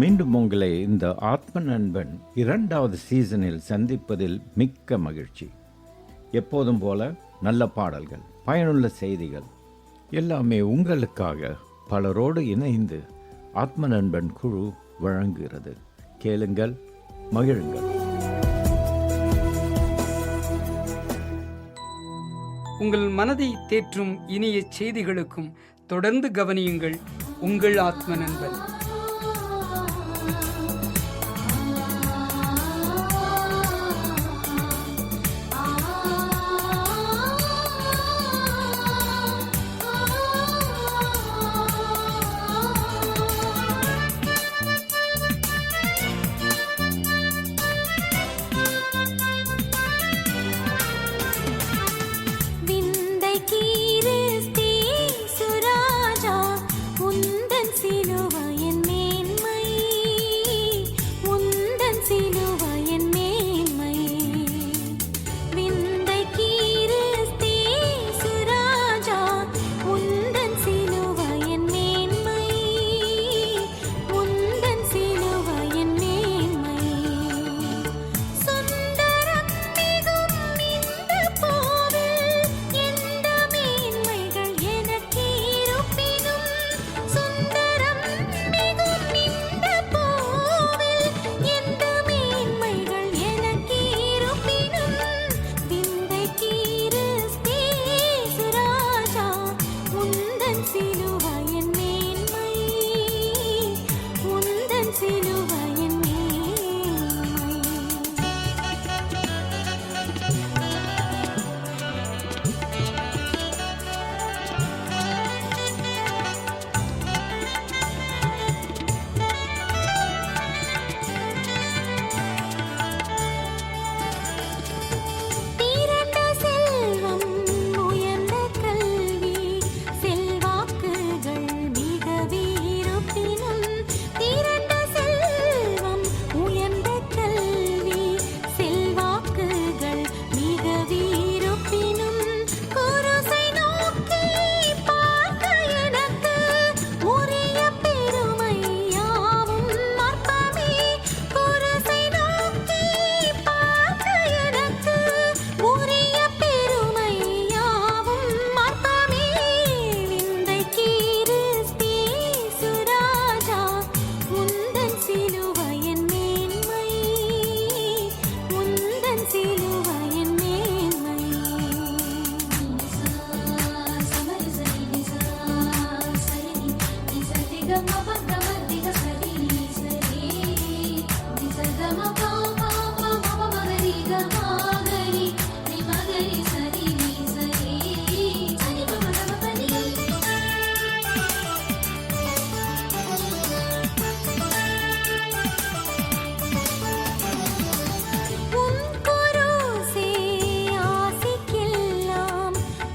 மீண்டும் உங்களை இந்த ஆத்ம நண்பன் 2வது சீசனில் சந்திப்பதில் மிக்க மகிழ்ச்சி. எப்போதும் போல நல்ல பாடல்கள், பயனுள்ள செய்திகள் எல்லாமே உங்களுக்காக பலரோடு இணைந்து ஆத்ம நண்பன் குழு வழங்குகிறது. கேளுங்கள், மகிழுங்கள். உங்கள் மனதை தேற்றும் இனிய செய்திகளுக்கும் தொடர்ந்து கவனியுங்கள் உங்கள் ஆத்ம நண்பன்.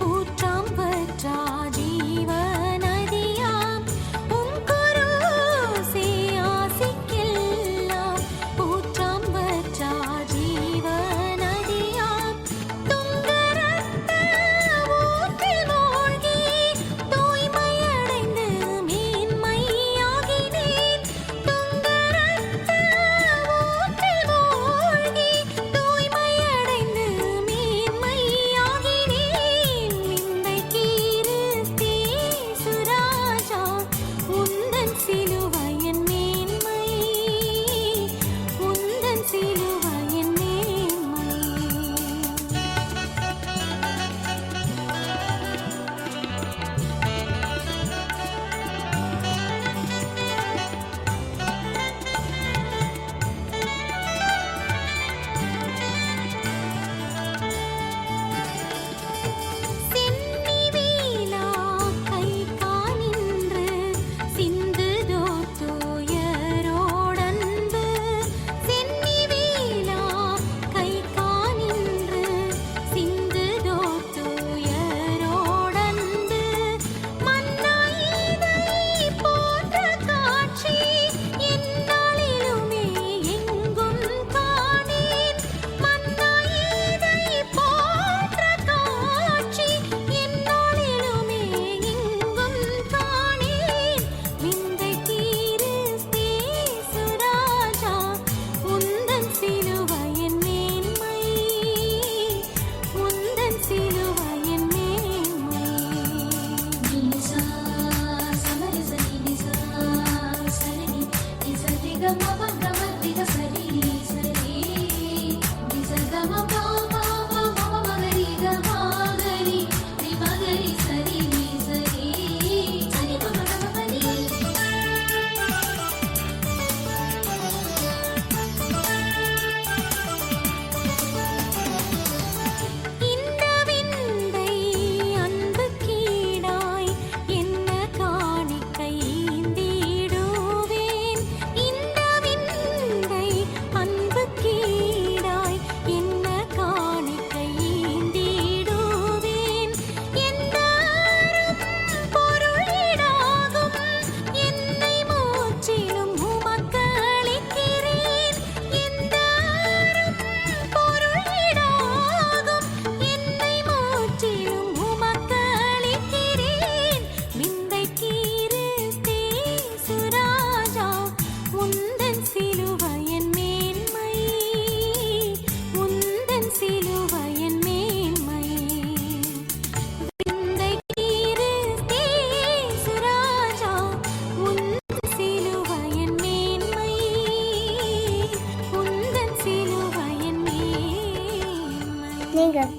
ஊற்றாம் வற்றா ஜீவ நதியாம் உன் குரு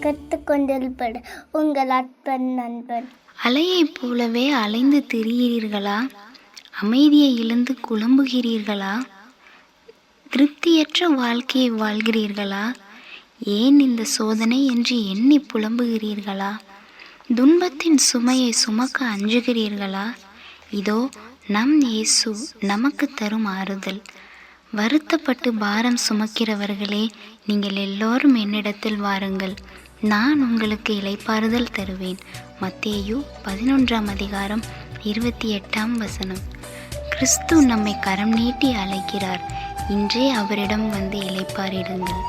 கற்றுக்கொண்டிருப்பது உங்கள் அன்பன் நண்பன். அலையைப் போலவே அலைந்து திரிகிறீர்களா? அமைதியை இழந்து குழம்புகிறீர்களா? திருப்தியற்ற வாழ்க்கையை வாழ்கிறீர்களா? ஏன் இந்த சோதனை என்று எண்ணி புலம்புகிறீர்களா? துன்பத்தின் சுமையை சுமக்க அஞ்சுகிறீர்களா? இதோ நம் இயேசு நமக்கு தரும் ஆறுதல். வருத்தப்பட்டு பாரம் சுமக்கிறவர்களே, நீங்கள் எல்லோரும் என்னிடத்தில் வாருங்கள், நான் உங்களுக்கு இளைப்பாறுதல் தருவேன். மத்தேயு 11:28. கிறிஸ்து நம்மை கரம் நீட்டி அழைக்கிறார். இன்றே அவரிடம் வந்து இளைப்பாறிடுங்கள்.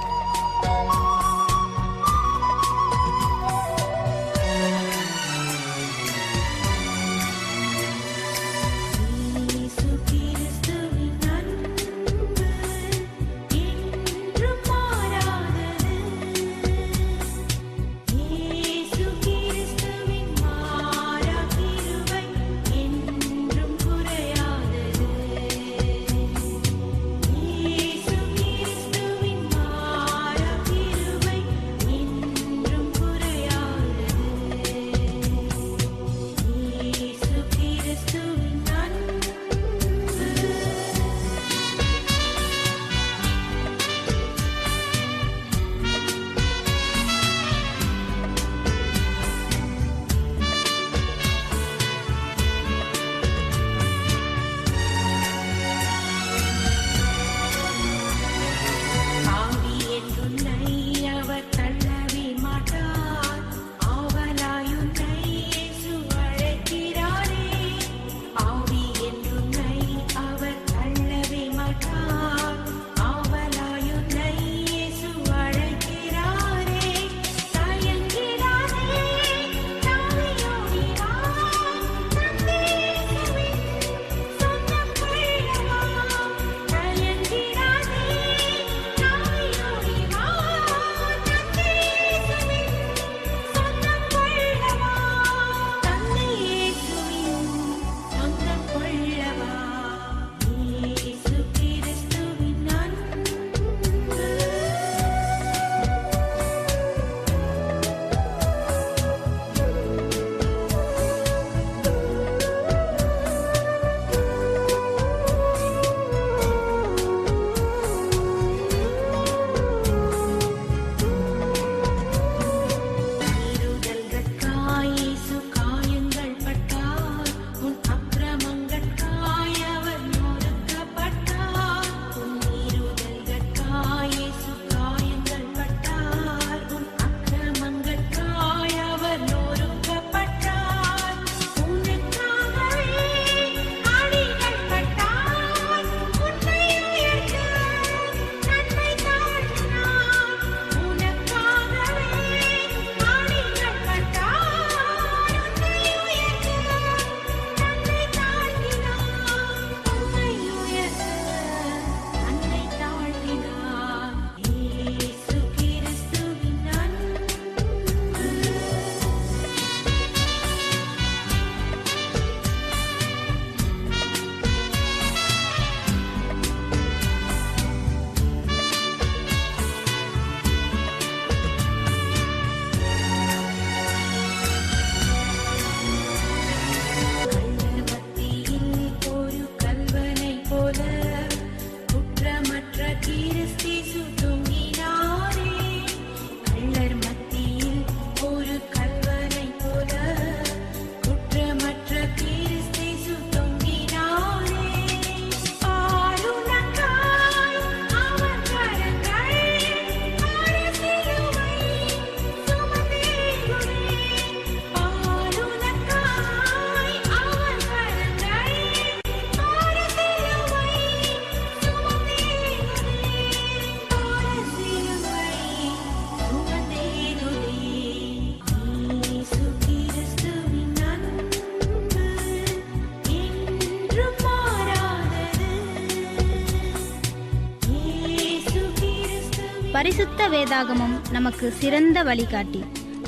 பரிசுத்த வேதாகமம் நமக்கு சிறந்த வழிகாட்டி.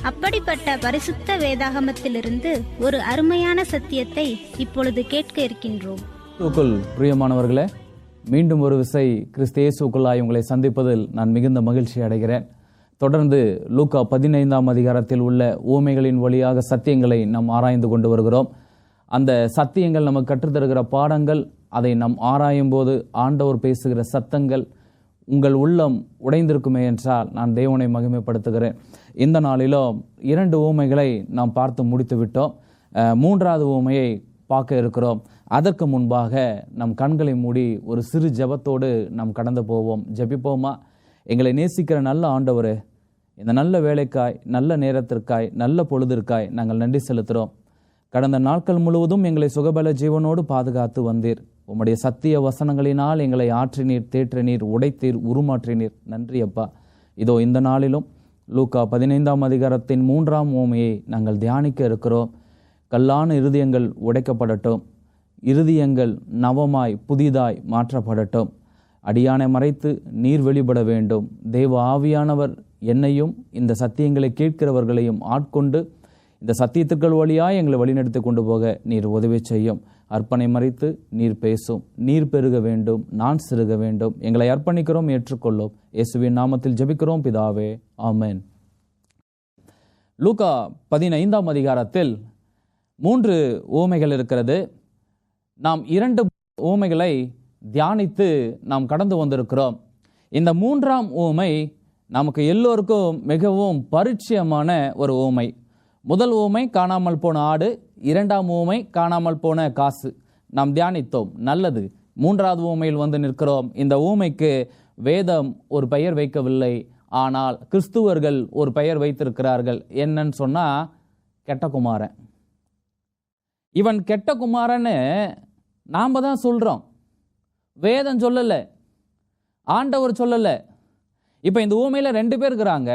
அப்படிப்பட்ட பரிசுத்த வேதாகமத்திலிருந்து ஒரு அருமையான சத்தியத்தை இப்பொழுது கேட்க இருக்கின்றோம். பிரியமானவர்களே, மீண்டும் ஒரு விசை கிறிஸ்து இயேசுக்குள்ளாய் உங்களை சந்திப்பதில் நான் மிகுந்த மகிழ்ச்சி அடைகிறேன். தொடர்ந்து லூக்கா 15ஆம் அதிகாரத்தில் உள்ள ஊமைகளின் வழியாக சத்தியங்களை நாம் ஆராய்ந்து கொண்டு வருகிறோம். அந்த சத்தியங்கள் நமக்கு கற்றுத்தருகிற பாடங்கள், அதை நாம் ஆராயும் போது ஆண்டவர் பேசுகிற சத்தங்கள் உங்கள் உள்ளம் உடைந்திருக்குமே என்றால் நான் தேவனை மகிமைப்படுத்துகிறேன். இந்த நாளிலும் 2 ஊமைகளை நாம் பார்த்து முடித்து விட்டோம். 3வது ஊமையை பார்க்க இருக்கிறோம். அதற்கு முன்பாக நம் கண்களை மூடி ஒரு சிறு ஜெபத்தோடு நாம் கடந்து போவோம். ஜெபிப்போமா? எங்களை நேசிக்கிற நல்ல ஆண்டவரே, இந்த நல்ல வேலைக்காய், நல்ல நேரத்திற்காய், நல்ல பொழுதிற்காய் நாங்கள் நன்றி செலுத்துகிறோம். கடந்த நாட்கள் முழுவதும் எங்களை சுகபல ஜீவனோடு பாதுகாத்து வந்தீர். உம்முடைய சத்திய வசனங்களினால் எங்களை ஆற்றினீர், தேற்றினீர், உடைத்தீர், உருமாற்றினீர். நன்றி அப்பா. இதோ இந்த நாளிலும் லூக்கா 15ஆம் அதிகாரத்தின் 3ஆம் ஊமையை நாங்கள் தியானிக்க இருக்கிறோம். கல்லான இருதயங்கள் உடைக்கப்படட்டும், இருதயங்கள் நவமாய் புதிதாய் மாற்றப்படட்டும். அடியானை மறைத்து நீர் வெளிப்பட வேண்டும். தேவ ஆவியானவர் என்னையும் இந்த சத்தியங்களை கேட்கிறவர்களையும் ஆட்கொண்டு இந்த சத்தியத்திற்கள் வழியாய் எங்களை வழிநடத்தி கொண்டு போக நீர் உதவி செய்யும். அர்ப்பணை மறைத்து நீர் பேசும். நீர் பெருக வேண்டும், நான் சிறுக வேண்டும். எங்களை அர்ப்பணிக்கிறோம், ஏற்றுக்கொள்ளும். இயேசுவின் நாமத்தில் ஜெபிக்கிறோம் பிதாவே, ஆமென். லூக்கா 15ஆம் அதிகாரத்தில் 3 ஊமைகள் இருக்கிறது. நாம் 2 ஊமைகளை தியானித்து நாம் கடந்து வந்திருக்கிறோம். இந்த 3ஆம் ஊமை நமக்கு எல்லோருக்கும் மிகவும் பரிச்சயமான ஒரு ஊமை. முதல் ஊமை காணாமல் போன ஆடு, 2ஆம் ஊமை காணாமல் போன காசு நாம் தியானித்தோம். நல்லது. 3வது ஊமையில் வந்து நிற்கிறோம். இந்த ஊமைக்கு வேதம் ஒரு பெயர் வைக்கவில்லை, ஆனால் கிறிஸ்துவர்கள் ஒரு பெயர் வைத்திருக்கிறார்கள். என்னன்னு சொன்னா, கெட்ட குமாரன். இவன் கெட்ட குமாரன்னு நாம தான் சொல்றோம், வேதம் சொல்லல, ஆண்டவர் சொல்லல. இப்ப இந்த ஊமையில 2 பேர் இருக்கிறாங்க.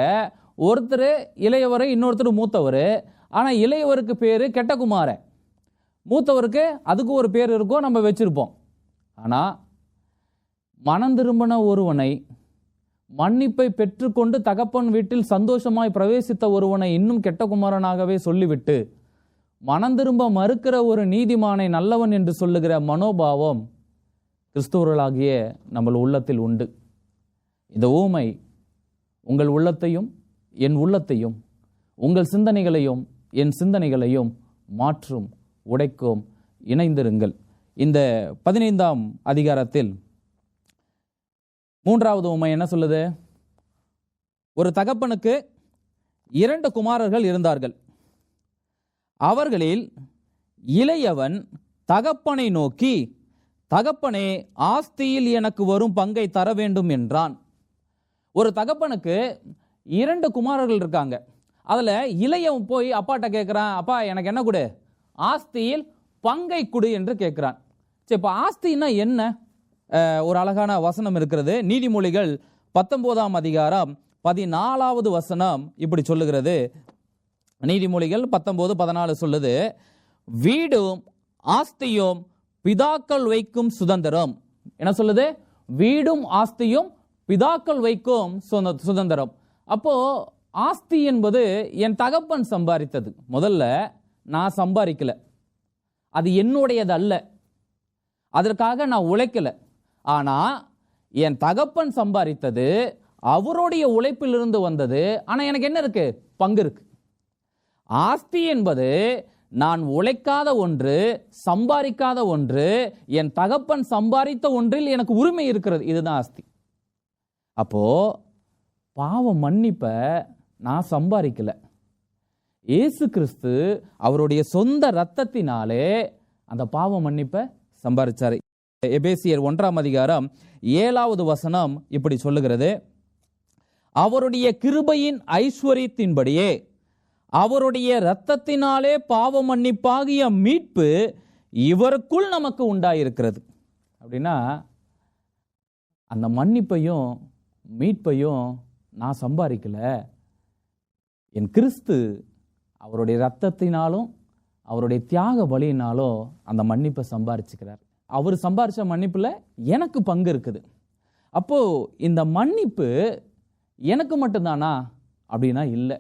ஒருத்தர் இளையவர், இன்னொருத்தர் மூத்தவர். ஆனா இளையவருக்கு பேரு கெட்ட குமாரன், மூத்தவருக்கு அதுக்கு ஒரு பேர் இருக்கும், நம்ம வச்சிருப்போம். ஆனா மனம் திரும்பின ஒருவனை, மன்னிப்பை பெற்றுக்கொண்டு தகப்பன் வீட்டில் சந்தோஷமாய் பிரவேசித்த ஒருவனை இன்னும் கெட்ட குமாரனாகவே சொல்லிவிட்டு மனம் திரும்ப மறுக்கிற ஒரு நீதிமானை நல்லவன் என்று சொல்லுகிற மனோபாவம் கிறிஸ்துவர்களாகிய நம்ம உள்ளத்தில் உண்டு. இந்த ஊமை உங்கள் உள்ளத்தையும் என் உள்ளத்தையும், உங்கள் சிந்தனைகளையும் என் சிந்தனைகளையும் மாற்றும், உடைக்கும். இணைந்திருங்கள். இந்த 15ஆம் அதிகாரத்தில் 3வது ஊமை என்ன சொல்லுது? ஒரு தகப்பனுக்கு 2 குமாரர்கள் இருந்தார்கள். அவர்களில் இளையவன் தகப்பனை நோக்கி, தகப்பனே, ஆஸ்தியில் எனக்கு வரும் பங்கை தர வேண்டும் என்றான். ஒரு தகப்பனுக்கு 2 குமாரர்கள் இருக்காங்க. அதுல இளையவன் போய் அப்பாட்ட கேட்கிறான், அப்பா எனக்கு என்ன கொடு, ஆஸ்தியில் பங்கை கொடு என்று கேட்கிறான். சரி, இப்ப ஆஸ்தின்னா என்ன? ஒரு அழகான வசனம் இருக்கிறது. நீதிமொழிகள் 19ஆம் அதிகாரம் 14வது வசனம் இப்படி சொல்லுகிறது. நீதிமொழிகள் 19:14 சொல்லுது, வீடும் ஆஸ்தியும் பிதாக்கள் வைக்கும் சுதந்திரம். என்ன சொல்லுது? வீடும் ஆஸ்தியும் பிதாக்கள் வைக்கும் சுதந்திரம். அப்போ ஆஸ்தி என்பது என் தகப்பன் சம்பாதித்தது. முதல்ல நான் சம்பாதிக்கல, அது என்னுடையது அல்ல, அதற்காக நான் உழைக்கல. ஆனா என் தகப்பன் சம்பாதித்தது, அவருடைய உழைப்பிலிருந்து வந்தது. ஆனா எனக்கு என்ன இருக்கு? பங்கு இருக்கு. ஆஸ்தி என்பது நான் உழைக்காத ஒன்று, சம்பாதிக்காத ஒன்று, என் தகப்பன் சம்பாதித்த ஒன்றில் எனக்கு உரிமை இருக்கிறது. இதுதான் ஆஸ்தி. அப்போ பாவ மன்னிப்ப நான் சம்பாதிக்கல, இயேசு கிறிஸ்து அவருடைய சொந்த இரத்தத்தினாலே அந்த பாவ மன்னிப்பை சம்பாதிச்சாரு. எபேசியர் 1ஆம் அதிகாரம் 7வது வசனம் இப்படி சொல்லுகிறது, அவருடைய கிருபையின் ஐஸ்வரியத்தின்படியே அவருடைய இரத்தத்தினாலே பாவ மன்னிப்பாகிய மீட்பு இவருக்குள் நமக்கு உண்டாயிருக்கிறது. அப்படின்னா அந்த மன்னிப்பையும் மீட்பையும் நான் சம்பாதிக்கல, என் கிறிஸ்து அவருடைய இரத்தத்தினாலும் அவருடைய தியாக பலியினாலும் அந்த மன்னிப்பை சம்பாதிச்சுக்கிறார். அவர் சம்பாதிச்ச மன்னிப்புல எனக்கு பங்கு இருக்குது. அப்போ இந்த மன்னிப்பு எனக்கு மட்டும்தானா அப்படின்னா இல்லை.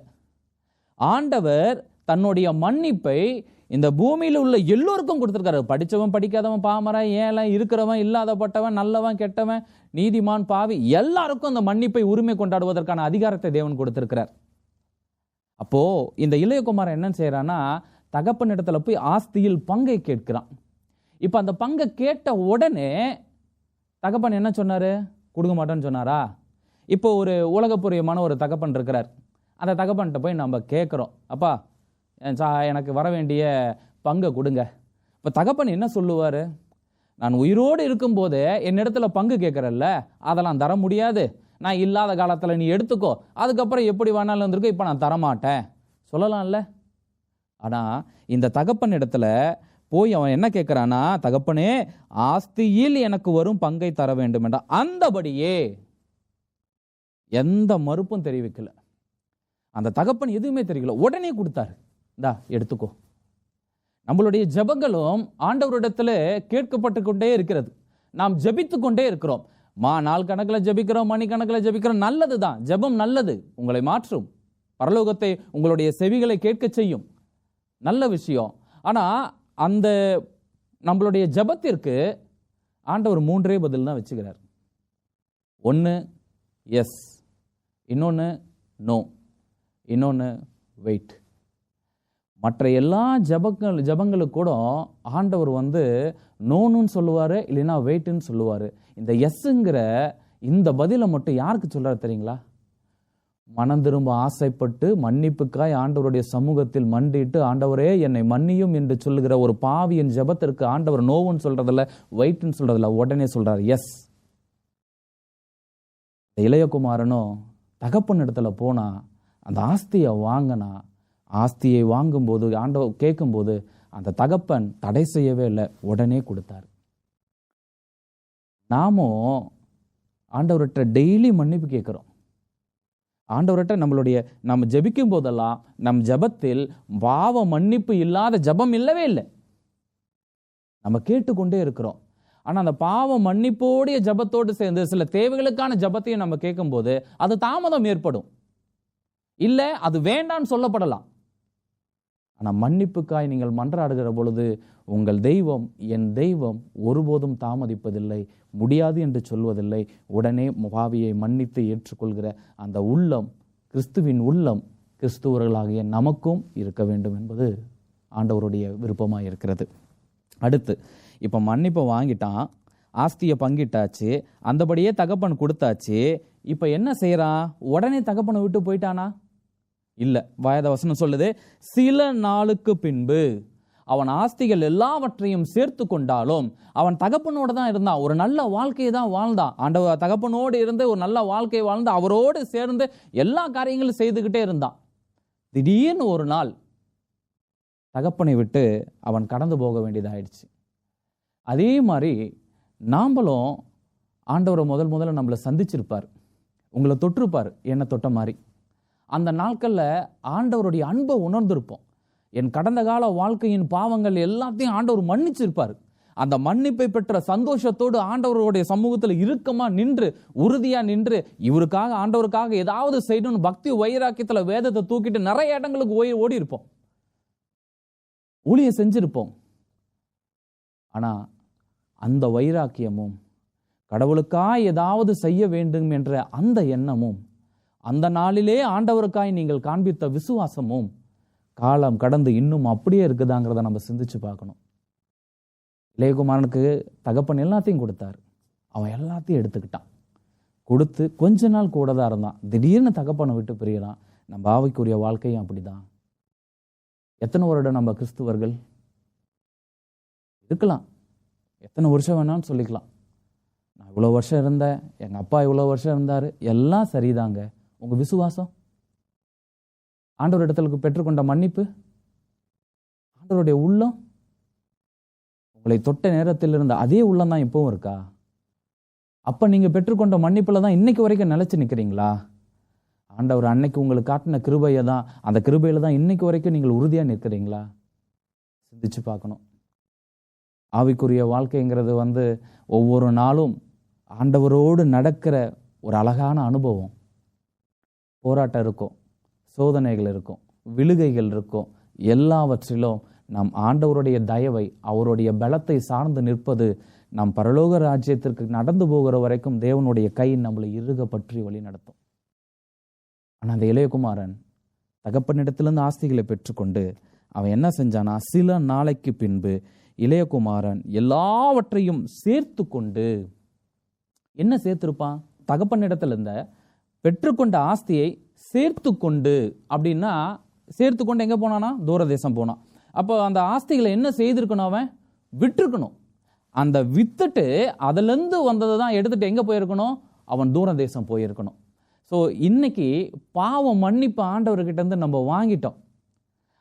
ஆண்டவர் தன்னுடைய மன்னிப்பை இந்த பூமியில் உள்ள எல்லோருக்கும் கொடுத்துருக்காரு. படித்தவன், படிக்காதவன், பாமரன், ஏழை, இருக்கிறவன், இல்லாதப்பட்டவன், நல்லவன், கெட்டவன், நீதிமான், பாவி, எல்லாருக்கும் அந்த மன்னிப்பை உரிமை கொண்டாடுவதற்கான அதிகாரத்தை தேவன் கொடுத்திருக்கிறார். அப்போ இந்த இளையகுமாரன் என்ன செய்யறான்னா, தகப்பன் இடத்துல போய் ஆஸ்தியில் பங்கை கேட்கிறான். இப்ப அந்த பங்கை கேட்ட உடனே தகப்பன் என்ன சொன்னாரு? கொடுக்க மாட்டேன்னு சொன்னாரா? இப்போ ஒரு உலகப்புரியமான ஒரு தகப்பன் இருக்கிறார். அந்த தகப்பன்கிட்ட போய் நம்ம கேட்குறோம், அப்பா எனக்கு வர வேண்டிய பங்கை கொடுங்க. இப்போ தகப்பன் என்ன சொல்லுவார்? நான் உயிரோடு இருக்கும்போதே என்னிடத்துல பங்கு கேட்குறல்ல, அதெல்லாம் தர முடியாது, நான் இல்லாத காலத்தில் நீ எடுத்துக்கோ, அதுக்கப்புறம் எப்படி வேணாலும் இருந்திருக்கோ, இப்போ நான் தரமாட்டேன் சொல்லலாம்ல. ஆனால் இந்த தகப்பன் இடத்துல போய் அவன் என்ன கேட்குறான்னா, தகப்பனே ஆஸ்தியில் எனக்கு வரும் பங்கை தர வேண்டும் என்றால் அந்தபடியே எந்த மறுப்பும் தெரிவிக்கல. அந்த தகப்பன் எதுவுமே தெரியல, உடனே கொடுத்தாரு, இந்தா எடுத்துக்கோ. நம்மளுடைய ஜெபங்களும் ஆண்டவரிடத்துல கேட்கப்பட்டு கொண்டே இருக்கிறது. நாம் ஜெபித்து கொண்டே இருக்கிறோம். நாள் கணக்கில் ஜெபிக்கிறோம், மணி கணக்கில் ஜெபிக்கிறோம். நல்லது தான், ஜெபம் நல்லது, உங்களை மாற்றும், பரலோகத்தை உங்களுடைய செவிகளை கேட்க செய்யும், நல்ல விஷயம். ஆனால் அந்த நம்மளுடைய ஜெபத்திற்கு ஆண்டவர் 3 பதில் தான் வச்சுக்கிறார். ஒன்று எஸ், இன்னொன்று நோ, இன்னொன்று வெயிட். மற்ற எல்லா ஜபங்களுக்கு கூட ஆண்டவர் நோன்னு சொல்லுவார், இல்லைன்னா வெயிட்டுன்னு சொல்லுவார். இந்த எஸ்ஸுங்கிற இந்த பதிலை மட்டும் யாருக்கு சொல்றாரு தெரியுங்களா? மனம் திரும்ப ஆசைப்பட்டு மன்னிப்புக்காய் ஆண்டவருடைய சமூகத்தில் மண்டிட்டு, ஆண்டவரே என்னை மன்னியும் என்று சொல்லுகிற ஒரு பாவியின் ஜபத்திற்கு ஆண்டவர் நோவுன்னு சொல்றதில்ல, வெயிட்னு சொல்றதில்ல, உடனே சொல்றாரு எஸ். இளையகுமாரனும் தகப்பன் இடத்துல போனா, அந்த ஆஸ்தியை வாங்கினா, ஆஸ்தியை வாங்கும்போது ஆண்டவர் கேட்கும்போது அந்த தகப்பன் தடை செய்யவே இல்லை, உடனே கொடுத்தார். நாமும் ஆண்டவர்கிட்ட டெய்லி மன்னிப்பு கேட்குறோம். ஆண்டவர்கிட்ட நம்ம ஜெபிக்கும் போதெல்லாம் நம் ஜெபத்தில் பாவ மன்னிப்பு இல்லாத ஜெபம் இல்லவே இல்லை. நம்ம கேட்டுக்கொண்டே இருக்கிறோம். ஆனால் அந்த பாவ மன்னிப்போடைய ஜெபத்தோடு சேர்ந்து சில தேவைகளுக்கான ஜெபத்தையும் நம்ம கேட்கும்போது அது தாமதம் ஏற்படும், இல்லை அது வேண்டான்னு சொல்லப்படலாம். ஆனால் மன்னிப்புக்காய் நீங்கள் மன்றாடுகிற பொழுது உங்கள் தெய்வம், என் தெய்வம் ஒருபோதும் தாமதிப்பதில்லை, முடியாது என்று சொல்வதில்லை. உடனே பாவியை மன்னித்து ஏற்றுக்கொள்கிற அந்த உள்ளம், கிறிஸ்துவின் உள்ளம், கிறிஸ்துவர்களாகிய நமக்கும் இருக்க வேண்டும் என்பது ஆண்டவருடைய விருப்பமாக இருக்கிறது. அடுத்து இப்போ மன்னிப்பை வாங்கிட்டான், ஆஸ்தியை பங்கிட்டாச்சு, அந்தபடியே தகப்பன் கொடுத்தாச்சு. இப்போ என்ன செய்யறான்? உடனே தகப்பனை விட்டு போயிட்டானா? இல்லை. வேத வசனம் சொல்லுது, சில நாளுக்கு பின்பு அவன் ஆஸ்திகள் எல்லாவற்றையும் சேர்த்து கொண்டாலும் அவன் தகப்பனோட தான் இருந்தான், ஒரு நல்ல வாழ்க்கையை தான் வாழ்ந்தான். ஆண்டவர் தகப்பனோடு இருந்து ஒரு நல்ல வாழ்க்கையை வாழ்ந்து அவரோடு சேர்ந்து எல்லா காரியங்களும் செய்துக்கிட்டே இருந்தான். திடீர்னு ஒரு நாள் தகப்பனை விட்டு அவன் கடந்து போக வேண்டியதாயிடுச்சு. அதே மாதிரி நாம்பளும் ஆண்டவரை முதல்ல நம்மளை சந்திச்சிருப்பார், உங்களை தொட்டிருப்பார், என்னை தொட்ட மாதிரி. அந்த நாட்களில் ஆண்டவருடைய அன்பை உணர்ந்திருப்போம். என் கடந்த கால வாழ்க்கையின் பாவங்கள் எல்லாத்தையும் ஆண்டவர் மன்னிச்சிருப்பார். அந்த மன்னிப்பை பெற்ற சந்தோஷத்தோடு ஆண்டவருடைய சமூகத்தில் இறுக்கமாக நின்று, உறுதியாக நின்று, இவருக்காக ஆண்டவருக்காக ஏதாவது செய்யணும்னு பக்தி வைராக்கியத்தில் வேதத்தை தூக்கிட்டு நிறைய இடங்களுக்கு ஓடி இருப்போம், ஊழியம் செஞ்சிருப்போம். ஆனால் அந்த வைராக்கியமும் கடவுளுக்காய் ஏதாவது செய்ய வேண்டும் என்ற அந்த எண்ணமும், அந்த நாளிலே ஆண்டவருக்காய் நீங்கள் காண்பித்த விசுவாசமும் காலம் கடந்து இன்னும் அப்படியே இருக்குதாங்கிறத நம்ம சிந்திச்சு பார்க்கணும். இளையகுமாரனுக்கு தகப்பன் எல்லாத்தையும் கொடுத்தாரு, அவன் எல்லாத்தையும் எடுத்துக்கிட்டான். கொடுத்து கொஞ்ச நாள் கூட தான் இருந்தான், திடீர்னு தகப்பனை விட்டு பிரியறான். நம்ம ஆவிக்குரிய வாழ்க்கையும் அப்படிதான். எத்தனை வருடம் நம்ம கிறிஸ்துவர்கள் இருக்கலாம், எத்தனை வருஷம் வேணாலும் சொல்லிக்கலாம். நான் இவ்வளோ வருஷம் இருந்தேன், எங்கள் அப்பா இவ்வளோ வருஷம் இருந்தார், எல்லாம் சரிதாங்க. உங்கள் விசுவாசம், ஆண்டவர் இடத்துல பெற்றுக்கொண்ட மன்னிப்பு, ஆண்டவருடைய உள்ளம், உங்களை தொட்ட நேரத்தில் இருந்த அதே உள்ளம் தான் இப்பவும் இருக்கா? அப்போ நீங்கள் பெற்றுக்கொண்ட மன்னிப்பில் தான் இன்னைக்கு வரைக்கும் நிலைச்சு நிற்கிறீங்களா? ஆண்டவர் அன்னைக்கு உங்களுக்கு காட்டின கிருபையை தான், அந்த கிருபையில் தான் இன்னைக்கு வரைக்கும் நீங்கள் உறுதியாக நிற்கிறீங்களா? சிந்திச்சு பார்க்கணும். ஆவிக்குரிய வாழ்க்கைங்கிறது ஒவ்வொரு நாளும் ஆண்டவரோடு நடக்கிற ஒரு அழகான அனுபவம். போராட்டம் இருக்கும், சோதனைகள் இருக்கும், விழுகைகள் இருக்கும், எல்லாவற்றிலும் நாம் ஆண்டவருடைய தயவை, அவருடைய பலத்தை சார்ந்து நிற்பது நாம் பரலோக ராஜ்யத்திற்கு நடந்து போகிற வரைக்கும் தேவனுடைய கை நம்மளை இறுக பற்றி வழி நடத்தும். ஆனால் அந்த இளையகுமாரன் தகப்பனிடத்திலிருந்து ஆஸ்திகளை பெற்றுக்கொண்டு அவன் என்ன செஞ்சானா, சில நாளைக்கு பின்பு இளையகுமாரன் எல்லாவற்றையும் சேர்த்து கொண்டு, என்ன சேர்த்திருப்பான்? தகப்பனிடத்துல இருந்த பெற்றுக்கொண்ட ஆஸ்தியை சேர்த்து கொண்டு, அப்படின்னா சேர்த்து கொண்டு எங்க போனானா? தூரதேசம் போனான். அப்போ அந்த ஆஸ்திகளை என்ன செய்திருக்கணும்? அவன் விட்டுருக்கணும். அந்த வித்துட்டு அதுலேருந்து வந்ததை தான் எடுத்துட்டு எங்க போயிருக்கணும்? அவன் தூரதேசம் போயிருக்கணும். ஸோ இன்னைக்கு பாவ மன்னிப்பு ஆண்டவர்கிட்ட இருந்து நம்ம வாங்கிட்டோம்.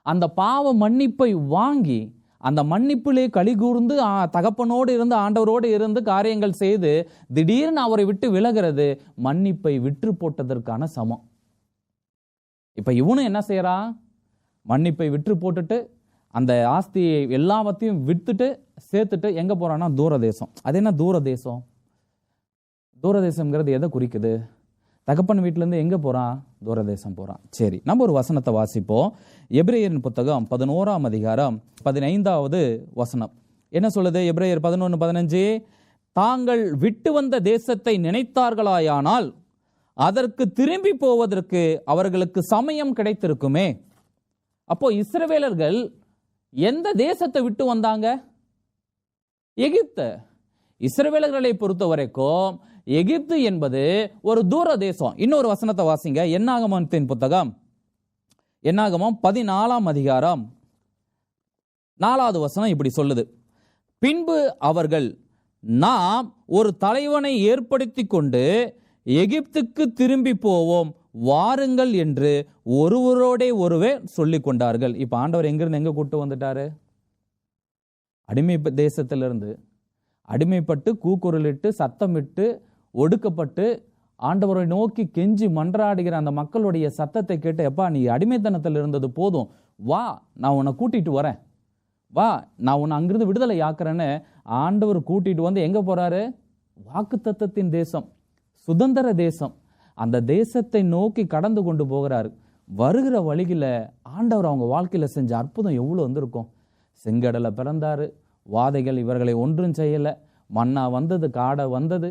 அந்த பாவ மன்னிப்பை வாங்கி அந்த மன்னிப்பிலே களி கூர்ந்து தகப்பனோடு இருந்து ஆண்டவரோடு இருந்து காரியங்கள் செய்து திடீர்னு அவரை விட்டு விலகிறது மன்னிப்பை விற்று போட்டதற்கான சமம். இப்ப இவனும் என்ன செய்யறான்? மன்னிப்பை விற்று போட்டுட்டு அந்த ஆஸ்தியை எல்லாவற்றையும் வித்துட்டு சேர்த்துட்டு எங்க போறான்னா தூரதேசம். அது என்ன தூரதேசம்? தூரதேசம்ங்கிறது எதை குறிக்குது? தகப்பன் வீட்டிலேருந்து எங்கே போகிறான்? தூரதேசம் போகிறான். சரி, நம்ம ஒரு வசனத்தை வாசிப்போம். எபிரேயரின் புத்தகம் 11ஆம் அதிகாரம் 15வது வசனம் என்ன சொல்லுது? எபிரேயர் 11:15, தாங்கள் விட்டு வந்த தேசத்தை நினைத்தார்களாயானால் அதற்கு திரும்பி போவதற்கு அவர்களுக்கு சமயம் கிடைத்திருக்குமே. அப்போ இஸ்ரவேலர்கள் எந்த தேசத்தை விட்டு வந்தாங்க? எகிப்து. இஸ்ரவேலர்களை பொறுத்த வரைக்கும் எகிப்து என்பது ஒரு தூர தேசம். இன்னொரு வசனத்தை வாசிங்க. என்னாகமத்தின் புத்தகம், என்னாகமம் 14ஆம் அதிகாரம் 4வது வசனம் இப்படி சொல்லுது: பின்பு அவர்கள், நாம் ஒரு தலைவனை ஏற்படுத்தி கொண்டு எகிப்துக்கு திரும்பி போவோம், வாருங்கள் என்று ஒருவரோடே ஒருவே சொல்லிக் கொண்டார்கள். இப்ப ஆண்டவர் எங்கிருந்து எங்க கூட்டு வந்துட்டாரு? அடிமை தேசத்திலிருந்து அடிமைப்பட்டு கூக்குரலிட்டு சத்தமிட்டு ஒடுக்கப்பட்டு ஆண்டவரை நோக்கி கெஞ்சி மன்றாடுகிற அந்த மக்களுடைய சத்தத்தை கேட்டு, எப்பா நீ அடிமைத்தனத்தில் இருந்தது போதும், வா நான் உன்னை கூட்டிட்டு வரேன், வா நான் உன்னை அங்கிருந்து விடுதலை ஆக்குறேன்னு ஆண்டவர் கூட்டிட்டு வந்து எங்க போறாரு? வாக்குத்தத்தத்தின் தேசம், சுதந்திர தேசம். அந்த தேசத்தை நோக்கி கடந்து கொண்டு போகிறாரு. வருகிற வழியில ஆண்டவர் அவங்க வாழ்க்கையில செஞ்ச அற்புதம் எவ்வளவு வந்திருக்கும். செங்கடலை பிறந்தாரு, வாதைகள் இவர்களை ஒன்றும் செய்யலை, மண்ணா வந்தது, காடை வந்தது,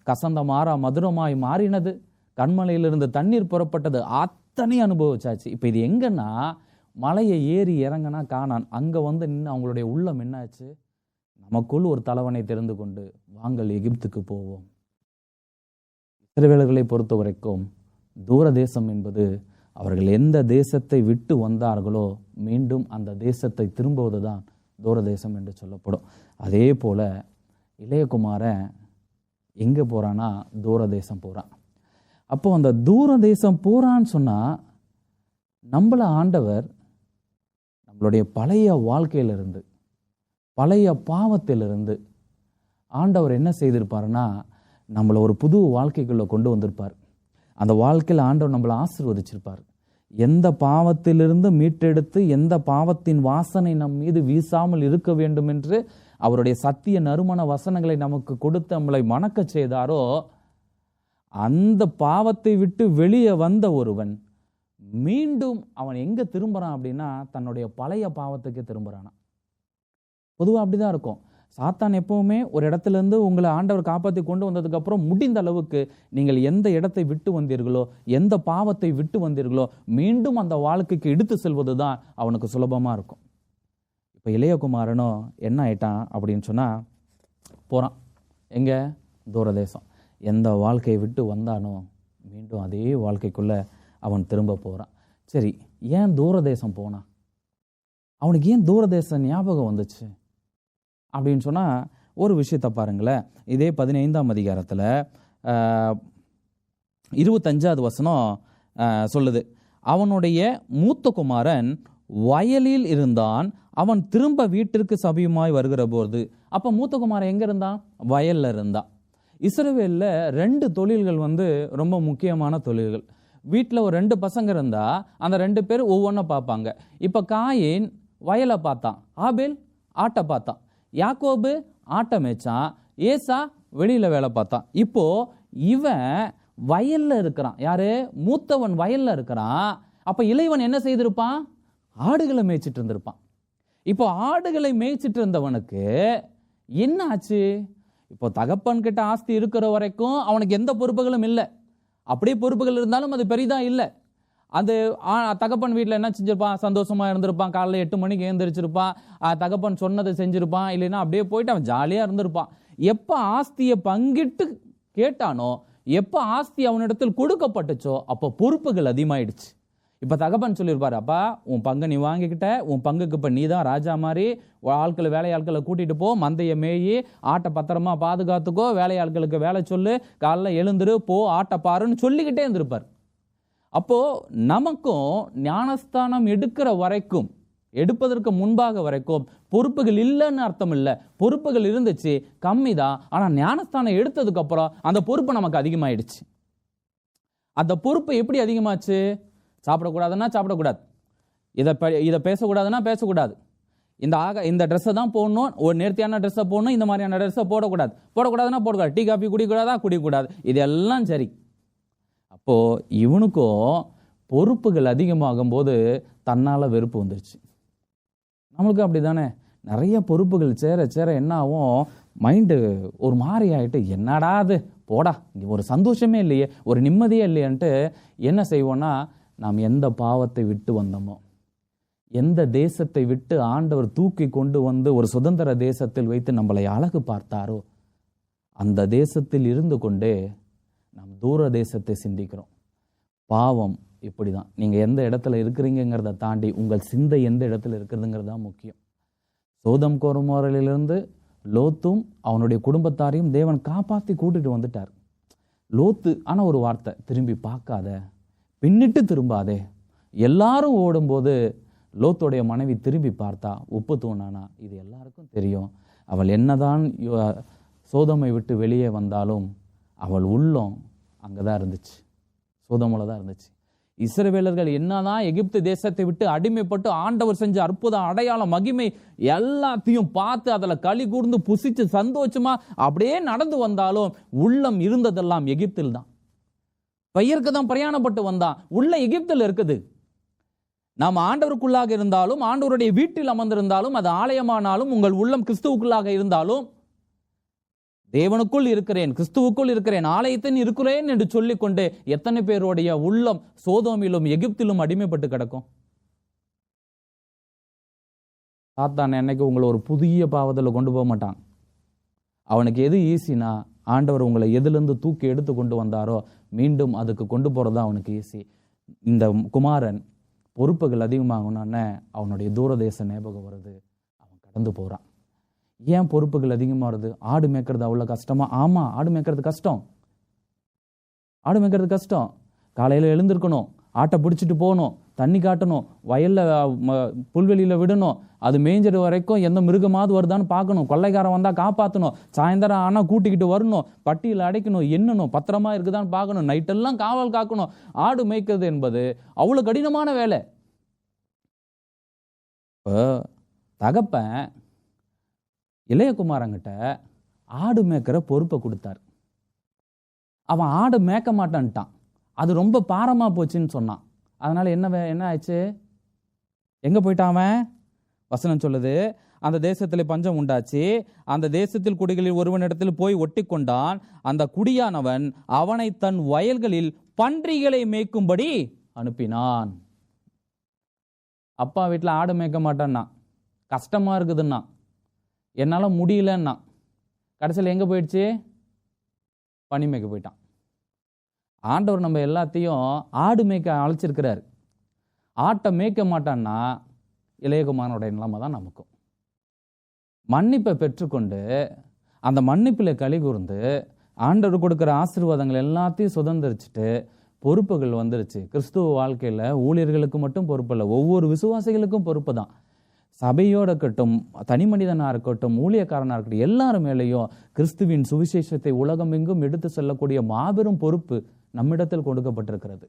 கசந்த மாறா மதுரமாய் மாறினது, கண்மலையிலிருந்து தண்ணீர் புறப்பட்டது, அத்தனை அனுபவிச்சாச்சு. இப்போ இது எங்கன்னா மலையை ஏறி இறங்கினா கானான். அங்கே வந்து நின்று அவங்களுடைய உள்ளம் என்னாச்சு? நமக்குள் ஒரு தலைவனை தெரிந்து கொண்டு வாங்கள் எகிப்துக்கு போவோம். இஸ்ரவேலர்களை பொறுத்த வரைக்கும் தூர தேசம் என்பது அவர்கள் எந்த தேசத்தை விட்டு வந்தார்களோ மீண்டும் அந்த தேசத்தை திரும்புவதுதான் தூரதேசம் என்று சொல்லப்படும். அதே போல இளையகுமாரன் எங்கே போகிறான்னா தூரதேசம் போகிறான். அப்போ அந்த தூரதேசம் போகிறான்னு சொன்னால் நம்மளை ஆண்டவர் நம்மளுடைய பழைய வாழ்க்கையிலிருந்து, பழைய பாவத்திலிருந்து ஆண்டவர் என்ன செய்திருப்பாருன்னா நம்மளை ஒரு புது வாழ்க்கைக்குள்ளே கொண்டு வந்திருப்பார். அந்த வாழ்க்கையில் ஆண்டவர் நம்மளை ஆசீர்வதிச்சிருப்பார். எந்த பாவத்திலிருந்து மீட்டெடுத்து எந்த பாவத்தின் வாசனை நம் மீது வீசாமல் இருக்க வேண்டும் என்று அவருடைய சத்திய நறுமண வசனங்களை நமக்கு கொடுத்து நம்மளை மணக்க செய்தாரோ, அந்த பாவத்தை விட்டு வெளியே வந்த ஒருவன் மீண்டும் அவன் எங்க திரும்புறான் அப்படின்னா தன்னுடைய பழைய பாவத்துக்கு திரும்புறானா. பொதுவாக அப்படிதான் இருக்கும். சாத்தான் எப்பவுமே ஒரு இடத்துல இருந்து உங்களை ஆண்டவர் காப்பாற்றி கொண்டு வந்ததுக்கு அப்புறம் முடிந்த அளவுக்கு நீங்கள் எந்த இடத்தை விட்டு வந்தீர்களோ, எந்த பாவத்தை விட்டு வந்தீர்களோ, மீண்டும் அந்த வாழ்க்கைக்கு எடுத்து செல்வது தான் அவனுக்கு சுலபமாக இருக்கும். இப்போ இளையகுமாரனும் என்ன ஆயிட்டான் அப்படின்னு சொன்னால், போகிறான் எங்கே? தூரதேசம். எந்த வாழ்க்கையை விட்டு வந்தானோ மீண்டும் அதே வாழ்க்கைக்குள்ளே அவன் திரும்ப போகிறான். சரி, ஏன் தூரதேசம் போனான்? அவனுக்கு ஏன் தூரதேச ஞாபகம் வந்துச்சு அப்படின்னு சொன்னால் ஒரு விஷயத்தை பாருங்களேன். இதே 15ஆம் அதிகாரத்தில் 25வது வசனம் சொல்லுது, அவனுடைய மூத்த குமாரன் வயலில் இருந்தான், அவன் திரும்ப வீட்டிற்கு சமீபமாய் வருகிற போது. அப்போ மூத்த குமாரன் எங்கே இருந்தான்? வயலில் இருந்தான். இஸ்ரவேலில் 2 தொழில்கள் ரொம்ப முக்கியமான தொழில்கள். வீட்டில் ஒரு 2 பசங்க இருந்தால் அந்த 2 பேர் ஒவ்வொன்றை பார்ப்பாங்க. இப்போ காயின் வயலை பார்த்தான், ஆபேல் ஆட்டை பார்த்தான், யாக்கோபு ஆட்டை மேய்ச்சான், ஏசா வெளியில் வேலை பார்த்தான். இப்போ இவன் வயலில் இருக்கிறான். யாரு? மூத்தவன் வயலில் இருக்கிறான். அப்போ இளையவன் என்ன செய்திருப்பான்? ஆடுகளை மேய்ச்சிட்டு இருந்திருப்பான். இப்போ ஆடுகளை மேய்ச்சிட்டு இருந்தவனுக்கு என்ன ஆச்சு? இப்போ தகப்பன் கிட்ட ஆஸ்தி இருக்கிற வரைக்கும் அவனுக்கு எந்த பொறுப்புகளும் இல்லை. அப்படியே பொறுப்புகள் இருந்தாலும் அது பெரிதா இல்லை. அது தகப்பன் வீட்டில் என்ன செஞ்சிருப்பான்? சந்தோஷமா இருந்திருப்பான். காலைல 8 மணிக்கு எழுந்திரிச்சிருப்பான். தகப்பன் சொன்னதை செஞ்சிருப்பான். இல்லைன்னா அப்படியே போயிட்டு அவன் ஜாலியாக இருந்திருப்பான். எப்போ ஆஸ்தியை பங்கிட்டு கேட்டானோ, எப்போ ஆஸ்தி அவனிடத்தில் கொடுக்கப்பட்டுச்சோ, அப்போ பொறுப்புகள் அதிகமாயிடுச்சு. இப்போ தகப்பன் சொல்லியிருப்பாரு, அப்பா உன் பங்கு நீ வாங்கிக்கிட்ட, உன் பங்குக்கு இப்போ நீ தான் ராஜா மாதிரி, ஆட்களை வேலையாட்களை கூட்டிகிட்டு போ, மந்தையை மேயி, ஆட்டை பத்திரமா பாதுகாத்துக்கோ, வேலையாட்களுக்கு வேலை சொல்லு, காலைல எழுந்துரு, போ, ஆட்டை பாருன்னு சொல்லிக்கிட்டே இருந்திருப்பார். அப்போது நமக்கும் ஞானஸ்தானம் எடுக்கிற வரைக்கும், எடுப்பதற்கு முன்பாக வரைக்கும் பொறுப்புகள் இல்லைன்னு அர்த்தம் இல்லை. பொறுப்புகள் இருந்துச்சு, கம்மி தான். ஆனால் ஞானஸ்தானம் எடுத்ததுக்கு அப்புறம் அந்த பொறுப்பு நமக்கு அதிகமாயிடுச்சு. அந்த பொறுப்பு எப்படி அதிகமாச்சு? சாப்பிடக்கூடாதுன்னா சாப்பிடக்கூடாது, இதை பேசக்கூடாதுன்னா பேசக்கூடாது, இந்த ட்ரெஸ்ஸை தான் போடணும், ஒரு நேர்த்தியான ட்ரெஸ்ஸை போடணும், இந்த மாதிரியான ட்ரெஸ்ஸை போடக்கூடாதுன்னா போடக்கூடாது, டீ காஃபி குடிக்கூடாதா குடிக்கூடாது, இதெல்லாம் சரி. அப்போது இவனுக்கும் பொறுப்புகள் அதிகமாகும் போது தன்னால் வெறுப்பு வந்துருச்சு. நம்மளுக்கும் அப்படி தானே, நிறைய பொறுப்புகள் சேர சேர என்ன ஆகும், மைண்டு ஒரு மாதிரி ஆகிட்டு, என்னடா அது போடா, இங்கே ஒரு சந்தோஷமே இல்லையே, ஒரு நிம்மதியே இல்லையன்ட்டு என்ன செய்வோன்னா, நாம் எந்த பாவத்தை விட்டு வந்தோமோ, எந்த தேசத்தை விட்டு ஆண்டவர் தூக்கி கொண்டு வந்து ஒரு சுதந்திர தேசத்தில் வைத்து நம்மளை அழகு பார்த்தாரோ, அந்த தேசத்தில் இருந்து கொண்டே நாம் தூர தேசத்தை சிந்திக்கிறோம். பாவம் இப்படி தான். நீங்கள் எந்த இடத்துல இருக்கிறீங்கிறத தாண்டி உங்கள் சிந்தை எந்த இடத்துல இருக்கிறதுங்கிறது தான் முக்கியம். சோதம் கோமோரிலிருந்து லோத்தும் அவனுடைய குடும்பத்தாரையும் தேவன் காப்பாற்றி கூட்டிட்டு வந்துட்டார். லோத்து ஆனால் ஒரு வார்த்தை, திரும்பி பார்க்காத, பின்னிட்டு திரும்பாதே. எல்லாரும் ஓடும்போது லோத்துடைய மனைவி திரும்பி பார்த்தா, உப்பு தூணானா, இது எல்லாருக்கும் தெரியும். அவள் என்னதான் சோதமை விட்டு வெளியே வந்தாலும் அவள் உள்ளம் அங்கே தான் இருந்துச்சு, சோதமில் தான் இருந்துச்சு. இஸ்ரவேலர்கள் என்னதான் எகிப்து தேசத்தை விட்டு அடிமைப்பட்டு ஆண்டவர் செஞ்ச அற்புதம், அடையாளம், மகிமை எல்லாத்தையும் பார்த்து அதில் களி கூர்ந்து புசிச்சு சந்தோஷமா அப்படியே நடந்து வந்தாலும் உள்ளம் இருந்ததெல்லாம் எகிப்தில் தான். பெயருக்கு தான் பிரயாணப்பட்டு வந்தான், உள்ள எகிப்தில் இருக்குது. நாம் ஆண்டவருக்குள்ளாக இருந்தாலும், ஆண்டவருடைய வீட்டில் அமர்ந்திருந்தாலும், அது ஆலயமானாலும், உங்கள் உள்ளம் கிறிஸ்துவுக்குள்ளாக இருந்தாலும், தேவனுக்குள் இருக்கிறேன், கிறிஸ்துவுக்குள் இருக்கிறேன், ஆலயத்தின் இருக்கிறேன் என்று சொல்லிக்கொண்டு எத்தனை பேருடைய உள்ளம் சோதோமிலும் எகிப்திலும் அடிமைப்பட்டு கிடக்கும். சாத்தான் என்னைக்கு உங்களை ஒரு புதிய பாவத்தில் கொண்டு போக மாட்டான். அவனுக்கு எது ஈஸினா, ஆண்டவர் உங்களை எதிலிருந்து தூக்கி எடுத்து கொண்டு வந்தாரோ மீண்டும் அதுக்கு கொண்டு போகிறது தான் அவனுக்கு ஈஸி. இந்த குமாரன் பொறுப்புகள் அதிகமாகணுன்னே அவனுடைய தூரதேச ஞாபகம் வருது, அவன் கடந்து போகிறான். ஏன் பொறுப்புகள் அதிகமாக வருது? ஆடு மேய்க்கிறது அவ்வளோ கஷ்டமா? ஆமாம், ஆடு மேய்க்கிறது கஷ்டம். ஆடு மேய்க்கிறது கஷ்டம். காலையில் எழுந்திருக்கணும், ஆட்டை பிடிச்சிட்டு போகணும், தண்ணி காட்டணும், வயலில் புல்வெளியில் விடணும், அது மேய்ஞ்சிற வரைக்கும் எந்த மிருகமாவது வருதான்னு பார்க்கணும், கொள்ளைக்காரன் வந்தால் காப்பாற்றணும், சாயந்தரம் ஆனால் கூட்டிக்கிட்டு வரணும், பட்டியில் அடைக்கணும், எண்ணணும், பத்திரமா இருக்குதான்னு பார்க்கணும், நைட்டெல்லாம் காவல் காக்கணும். ஆடு மேய்க்கிறது என்பது அவ்வளோ கடினமான வேலை. இப்போ தகப்பன் இளையகுமாரங்கிட்ட ஆடு மேய்க்கிற பொறுப்பை கொடுத்தார். அவன் ஆடு மேய்க்க மாட்டான்ட்டான், அது ரொம்ப பாரமாக போச்சுன்னு சொன்னான். அதனால் என்ன ஆயிடுச்சு? எங்கே போயிட்டான் அவன்? வசனம் சொல்லுது, அந்த தேசத்தில் பஞ்சம் உண்டாச்சு, அந்த தேசத்தில் குடிகளில் ஒருவனிடத்தில் போய் ஒட்டி கொண்டான். அந்த குடியானவன் அவனை தன் வயல்களில் பன்றிகளை மேய்க்கும்படி அனுப்பினான். அப்பா வீட்டில் ஆடு மேய்க்க மாட்டான்னா, கஷ்டமாக இருக்குதுன்னா, என்னால் முடியலன்னா, கடைசியில் எங்கே போயிடுச்சு? பனி மேய்க்க போயிட்டான். ஆண்டவர் நம்ம எல்லாத்தையும் ஆடு மேய்க்க அழைச்சிருக்கிறார். ஆட்டை மேய்க்க மாட்டான்னா இளையகுமாரனுடைய நிலைமை தான் நமக்கும். மன்னிப்பை பெற்றுக்கொண்டு அந்த மன்னிப்பில் களி கூர்ந்து ஆண்டவர் கொடுக்குற ஆசீர்வாதங்கள் எல்லாத்தையும் சுதந்திரிச்சுட்டு பொறுப்புகள் வந்துருச்சு. கிறிஸ்துவ வாழ்க்கையில் ஊழியர்களுக்கு மட்டும் பொறுப்பு இல்லை, ஒவ்வொரு விசுவாசிகளுக்கும் பொறுப்பு தான். சபையோட இருக்கட்டும், தனி மனிதனாக இருக்கட்டும், ஊழியக்காரனாக இருக்கட்டும், எல்லாரும் மேலேயும் கிறிஸ்துவின் சுவிசேஷத்தை உலகமெங்கும் எடுத்து செல்லக்கூடிய மாபெரும் பொறுப்பு நம்மிடத்தில் கொடுக்கப்பட்டிருக்கிறது.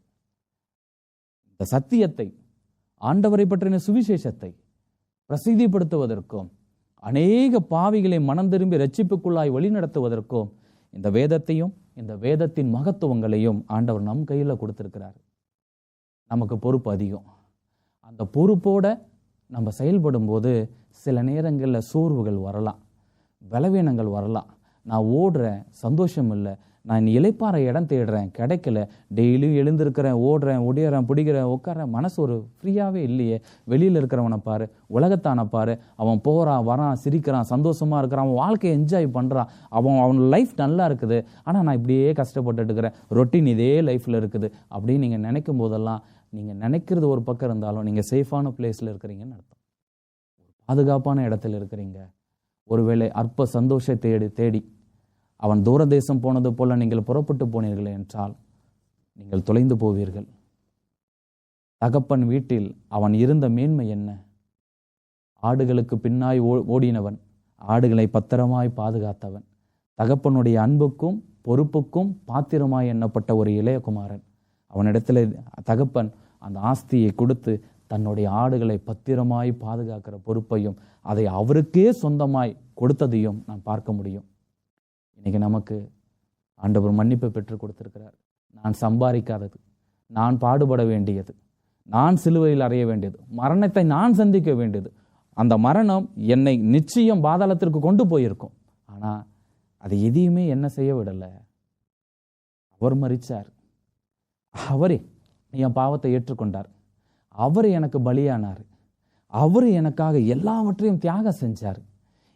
இந்த சத்தியத்தை, ஆண்டவரை பற்றின சுவிசேஷத்தை பிரசித்திப்படுத்துவதற்கும், அநேக பாவிகளை மனம் திரும்பி ரட்சிப்புக்குள்ளாய் வழிநடத்துவதற்கும் இந்த வேதத்தையும் இந்த வேதத்தின் மகத்துவங்களையும் ஆண்டவர் நம் கையில் கொடுத்திருக்கிறார். நமக்கு பொறுப்பு அதிகம். அந்த பொறுப்போட நம்ம செயல்படும் போது சில நேரங்களில் சோர்வுகள் வரலாம், பலவீனங்கள் வரலாம். நான் ஓடுறேன், சந்தோஷம் இல்லை, நான் இளைப்பாற இடம் தேடுறேன், கிடைக்கல, டெய்லியும் எழுந்திருக்கிறேன், ஓடுறேன், ஒடியறேன், பிடிக்கிறேன், உட்காரேன், மனசு ஒரு ஃப்ரீயாகவே இல்லையே. வெளியில் இருக்கிறவனை பாரு, உலகத்தான பாரு, அவன் போகிறான் வரான், சிரிக்கிறான், சந்தோஷமாக இருக்கிறான், அவன் வாழ்க்கையை என்ஜாய் பண்ணுறான், அவன் லைஃப் நல்லா இருக்குது. ஆனால் நான் இப்படியே கஷ்டப்பட்டுட்டு இருக்கிறேன், ரொட்டீன் இதே லைஃப்பில் இருக்குது அப்படின்னு நீங்கள் நினைக்கும் போதெல்லாம், நீங்கள் நினைக்கிறது ஒரு பக்கம் இருந்தாலும் நீங்கள் சேஃபான பிளேஸில் இருக்கிறீங்கன்னு அர்த்தம். பாதுகாப்பான இடத்துல இருக்கிறீங்க. ஒருவேளை அற்ப சந்தோஷத்தை தேடி அவன் தூரதேசம் போனது போல நீங்கள் புறப்பட்டு போனீர்கள் என்றால் நீங்கள் தொலைந்து போவீர்கள். தகப்பன் வீட்டில் அவன் இருந்த மேன்மை என்ன? ஆடுகளுக்கு பின்னாய் ஓடினவன், ஆடுகளை பத்திரமாய் பாதுகாத்தவன், தகப்பனுடைய அன்புக்கும் பொறுப்புக்கும் பாத்திரமாய் எண்ணப்பட்ட ஒரு இளையகுமாரன். அவனிடத்துல தகப்பன் அந்த ஆஸ்தியை கொடுத்து தன்னுடைய ஆடுகளை பத்திரமாய் பாதுகாக்கிற பொறுப்பையும் அதை அவருக்கே சொந்தமாய் கொடுத்ததையும் நாம் பார்க்க முடியும். இன்னைக்கு நமக்கு ஆண்டவர் மன்னிப்பை பெற்று கொடுத்திருக்கிறார். நான் சம்பாதிக்காதது, நான் பாடுபட வேண்டியது, நான் சிலுவையில் அறைய வேண்டியது, மரணத்தை நான் சந்திக்க வேண்டியது, அந்த மரணம் என்னை நிச்சயம் பாதாளத்திற்கு கொண்டு போயிருக்கும். ஆனால் அது எதையுமே என்ன செய்ய விடலை. அவர் மரிச்சார், அவரே என் பாவத்தை ஏற்றுக்கொண்டார், அவர் எனக்கு பலியானார், அவர் எனக்காக எல்லாவற்றையும் தியாகம் செஞ்சார்.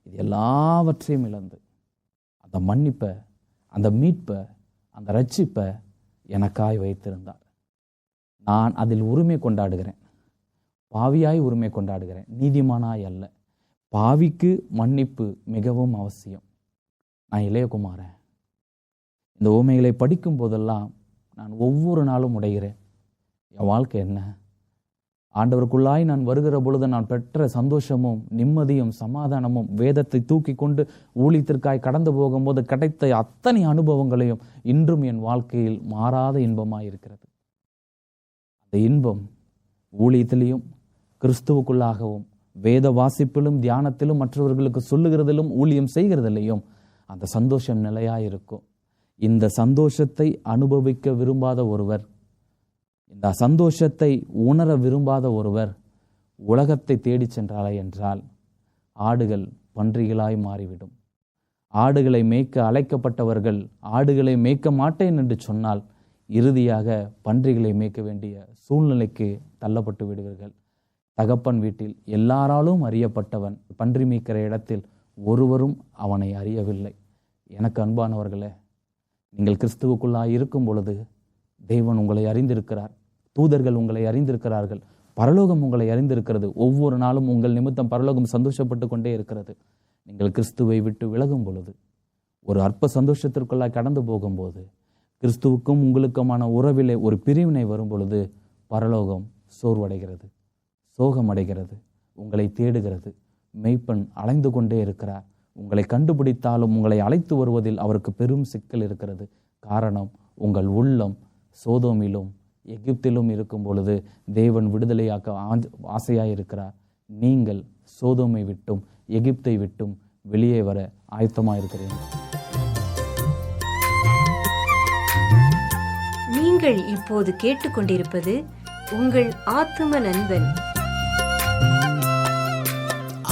இது எல்லாவற்றையும் இழந்து அந்த மன்னிப்பை, அந்த மீட்பை, அந்த ரட்சிப்பை எனக்காய் வைத்திருந்தார். நான் அதில் உரிமை கொண்டாடுகிறேன், பாவியாய் உரிமை கொண்டாடுகிறேன், நீதிமானாய் அல்ல. பாவிக்கு மன்னிப்பு மிகவும் அவசியம். நான் இளையகுமாரன். இந்த உவமைகளை படிக்கும் போதெல்லாம் நான் ஒவ்வொரு நாளும் உடைகிறேன். என் வாழ்க்கை என்ன? ஆண்டவருக்குள்ளாய் நான் வருகிற பொழுது நான் பெற்ற சந்தோஷமும் நிம்மதியும் சமாதானமும், வேதத்தை தூக்கி கொண்டு ஊழியத்திற்காய் கடந்து போகும்போது கிடைத்த அத்தனை அனுபவங்களையும் இன்றும் என் வாழ்க்கையில் மாறாத இன்பமாய் இருக்கிறது. அந்த இன்பம் ஊழியத்திலையும் கிறிஸ்துவுக்குள்ளாகவும் வேத வாசிப்பிலும் தியானத்திலும் மற்றவர்களுக்கு சொல்லுகிறதிலும் ஊழியம் செய்கிறதிலையும் அந்த சந்தோஷம் நிலையாயிருக்கும். இந்த சந்தோஷத்தை அனுபவிக்க விரும்பாத ஒருவர், இந்த சந்தோஷத்தை உணர விரும்பாத ஒருவர் உலகத்தை தேடி சென்றாலே என்றால் ஆடுகள் பன்றிகளாய் மாறிவிடும். ஆடுகளை மேய்க்க அழைக்கப்பட்டவர்கள் ஆடுகளை மேய்க்க மாட்டேன் என்று சொன்னால் இறுதியாக பன்றிகளை மேய்க்க வேண்டிய சூழ்நிலைக்கு தள்ளப்பட்டு விடுவீர்கள். தகப்பன் வீட்டில் எல்லாராலும் அறியப்பட்டவன் பன்றி மேய்க்கிற இடத்தில் ஒருவரும் அவனை அறியவில்லை. எனக்கு அன்பானவர்களே, நீங்கள் கிறிஸ்துவுக்குள்ளாய் இருக்கும் பொழுது தேவன் உங்களை அறிந்திருக்கிறார், தூதர்கள் உங்களை அறிந்திருக்கிறார்கள், பரலோகம் உங்களை அறிந்திருக்கிறது. ஒவ்வொரு நாளும் உங்கள் நிமித்தம் பரலோகம் சந்தோஷப்பட்டு கொண்டே இருக்கிறது. நீங்கள் கிறிஸ்துவை விட்டு விலகும் பொழுது, ஒரு அற்ப சந்தோஷத்திற்குள்ளாய் கடந்து போகும்போது, கிறிஸ்துவுக்கும் உங்களுக்குமான உறவிலே ஒரு பிரிவினை வரும் பொழுது பரலோகம் சோர்வடைகிறது, சோகமடைகிறது, உங்களை தேடுகிறது. மெய்ப்பன் அலைந்து கொண்டே இருக்கிறார். உங்களை கண்டுபிடித்தாலும் உங்களை அழைத்து வருவதில் அவருக்கு பெரும் சிக்கல் இருக்கிறது. காரணம், உங்கள் உள்ளம் சோதோமிலும் எகிப்திலும் இருக்கும் பொழுது தேவன் விடுதலையாக்க ஆசையாயிருக்கிறார். நீங்கள் சோதோமை விட்டும் எகிப்தை விட்டும் வெளியே வர ஆயத்தமாயிருக்கிறீர்கள். நீங்கள் இப்போது கேட்டுக்கொண்டிருப்பது உங்கள் ஆத்தும நண்பன்.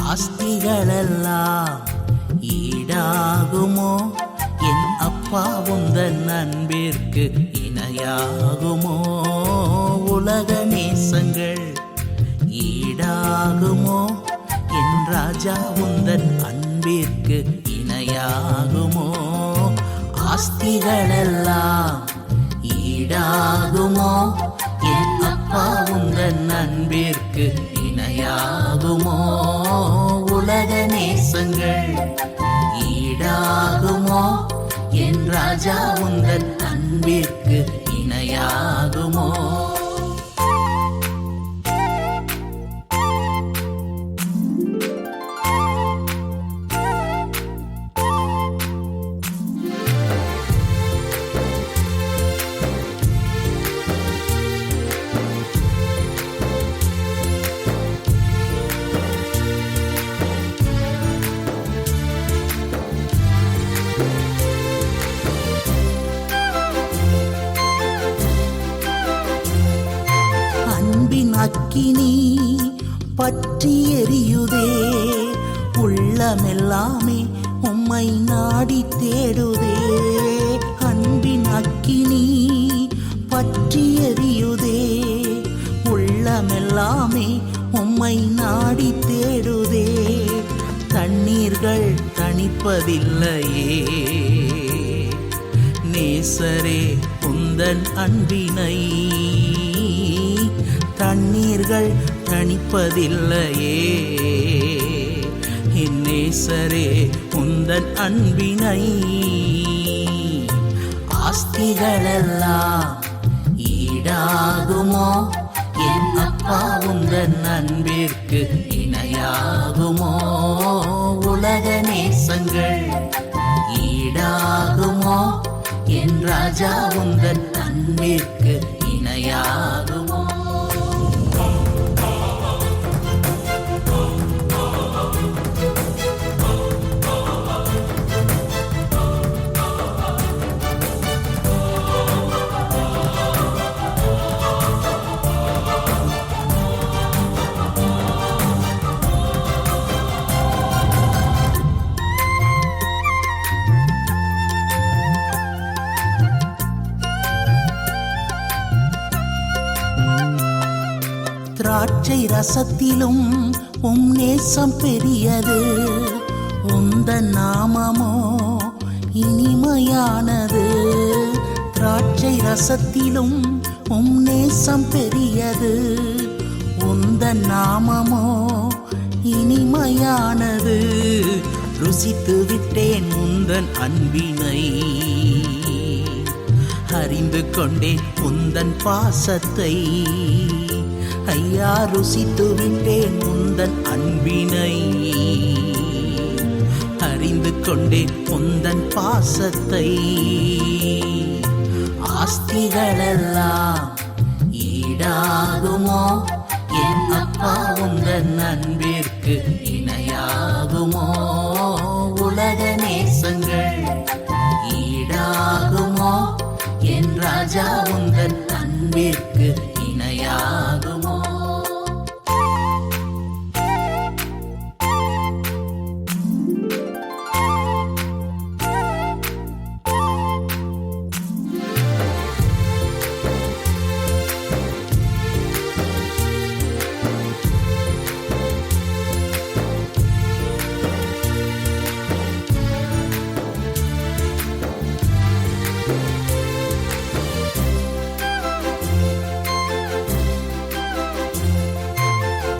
ஆஸ்திகளெல்லாம் ஈடாகுமோ? என் அப்பா உந்தன் அன்பிற்கு இணையாகுமோ? உலக நேசங்கள் ஈடாகுமோ? என் ராஜா உந்தன் அன்பிற்கு இணையாகுமோ? ஆஸ்திகளெல்லாம் ஈடாகுமோ? என் அப்பா உந்தன் அன்பிற்கு இணையாகுமோ? உலக நேசங்கள் ஈடாகுமோ? என் ராஜா உந்தன் அன்பிற்கு இணையாகுமோ? பற்றி எரியுதே. உள்ளமெல்லாமே உம்மை நாடி தேடுதே. அன்பின் அக்கினி பற்றி எரியுதே. உள்ளமெல்லாமே உம்மை நாடி தேடுதே. தண்ணீர்கள் தணிப்பதில்லையே நேசரே உந்தன் அன்பினை. தண்ணீர்கள் தணிப்பதில்லையே என் நேசரே உந்தன் அன்பினை. ஆஸ்திகளெல்லாம் ஈடாகுமோ என் அப்பா உந்தன் அன்பிற்கு இணையாகுமோ. உலக நேசங்கள் ஈடாகுமோ என் ராஜா உந்தன் அன்பிற்கு இணையாகுமோ. திராட்சை ரசத்திலும் உம் நேசம் பெரியது. உந்தன் நாமமோ இனிமையானது. திராட்சை ரசத்திலும் உம் நேசம் பெரியது. உந்தன் நாமமோ இனிமையானது. ருசித்து விட்டேன் உந்தன் அன்பினை. அறிந்து கொண்டேன் உந்தன் பாசத்தை. ஐயா ருசித்து விட்டேன் உந்தன் அன்பினை. அறிந்து கொண்டேன் உந்தன் பாசத்தை. ஆஸ்திகளெல்லாம் ஈடாகுமோ என் அப்பா உந்தன் அன்பிற்கு இணையாகுமோ. உலக நேசங்கள் ஈடாகுமோ என் ராஜா உந்தன் அன்பிற்கு இணையாகுமோ.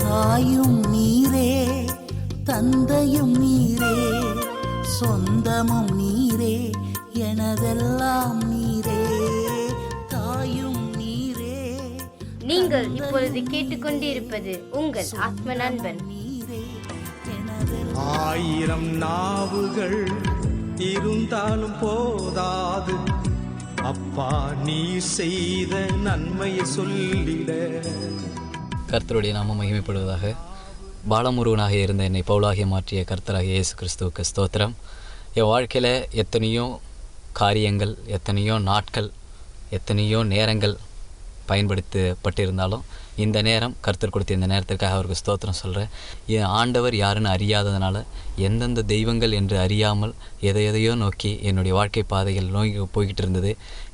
தாயும் நீரே தந்தையும் நீரே சொந்தமும் நீரே எனதெல்லாம் நீரே. தாயும் நீரே. நீங்கள் இப்பொழுது கேட்டுக்கொண்டிருப்பது உங்கள் ஆத்ம நண்பன். ஆயிரம் நாவுகள் இருந்தாலும் போதாது அப்பா நீ செய்த நன்மையை சொல்லிட. கர்த்தருடைய நாமம் மகிமைப்படுவதாக. பாலமுருகனாக இருந்த என்னை பவுலாகிய மாற்றிய கர்த்தராகிய இயேசு கிறிஸ்துவுக்கு ஸ்தோத்திரம். என் வாழ்க்கையில் எத்தனையோ காரியங்கள், எத்தனையோ நாட்கள், எத்தனையோ நேரங்கள் பயன்படுத்தப்பட்டிருந்தாலும் இந்த நேரம் கர்த்தர் கொடுத்த இந்த நேரத்திற்காக அவருக்கு ஸ்தோத்திரம் சொல்கிறேன். என் ஆண்டவர் யாருன்னு அறியாததுனால, எந்தெந்த தெய்வங்கள் என்று அறியாமல் எதையோ நோக்கி என்னுடைய வாழ்க்கை பாதைகள் நோக்கி போய்கிட்டு இருந்தது.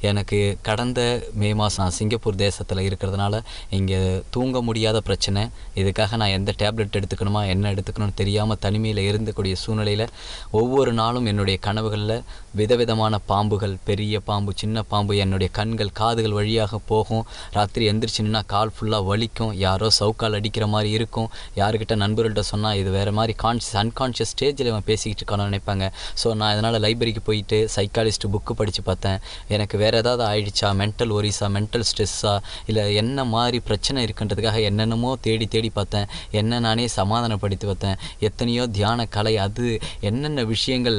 எனக்கு கடந்த மே மாதம் நான் சிங்கப்பூர் தேசத்தில் இருக்கிறதுனால இங்கே தூங்க முடியாத பிரச்சனை. இதுக்காக நான் எந்த டேப்லெட் எடுத்துக்கணுமா என்ன எடுத்துக்கணும்னு தெரியாமல் தனிமையில் இருந்தக்கூடிய சூழ்நிலையில் ஒவ்வொரு நாளும் என்னுடைய கனவுகளில் விதவிதமான பாம்புகள், பெரிய பாம்பு, சின்ன பாம்பு என்னுடைய கண்கள் காதுகள் வழியாக போகும். ராத்திரி எந்திரிச்சுன்னா கால் ஃபுல்லாக வலிக்கும், யாரோ சவுக்கால் அடிக்கிற மாதிரி இருக்கும். யாருக்கிட்ட நண்பர்கள்ட்ட சொன்னால் இது வேறு மாதிரி அன்கான்ஷியஸ் ஸ்டேஜில் இவன் பேசிக்கிட்டு இருக்கான்னு நினைப்பாங்க. ஸோ நான் இதனால் லைப்ரரிக்கு போயிட்டு சைக்காலஜிஸ்ட் புக்கு படித்து பார்த்தேன். எனக்கு வேறு ஏதாவது ஆயிடுச்சா, மென்டல் ஒரிஸா, மென்டல் ஸ்ட்ரெஸ்ஸா, இல்லை என்ன மாதிரி பிரச்சனை இருக்குன்றதுக்காக என்னென்னமோ தேடி பார்த்தேன். என்ன நானே சமாதானப்படுத்தி பார்த்தேன். எத்தனையோ தியான கலை, அது என்னென்ன விஷயங்கள்,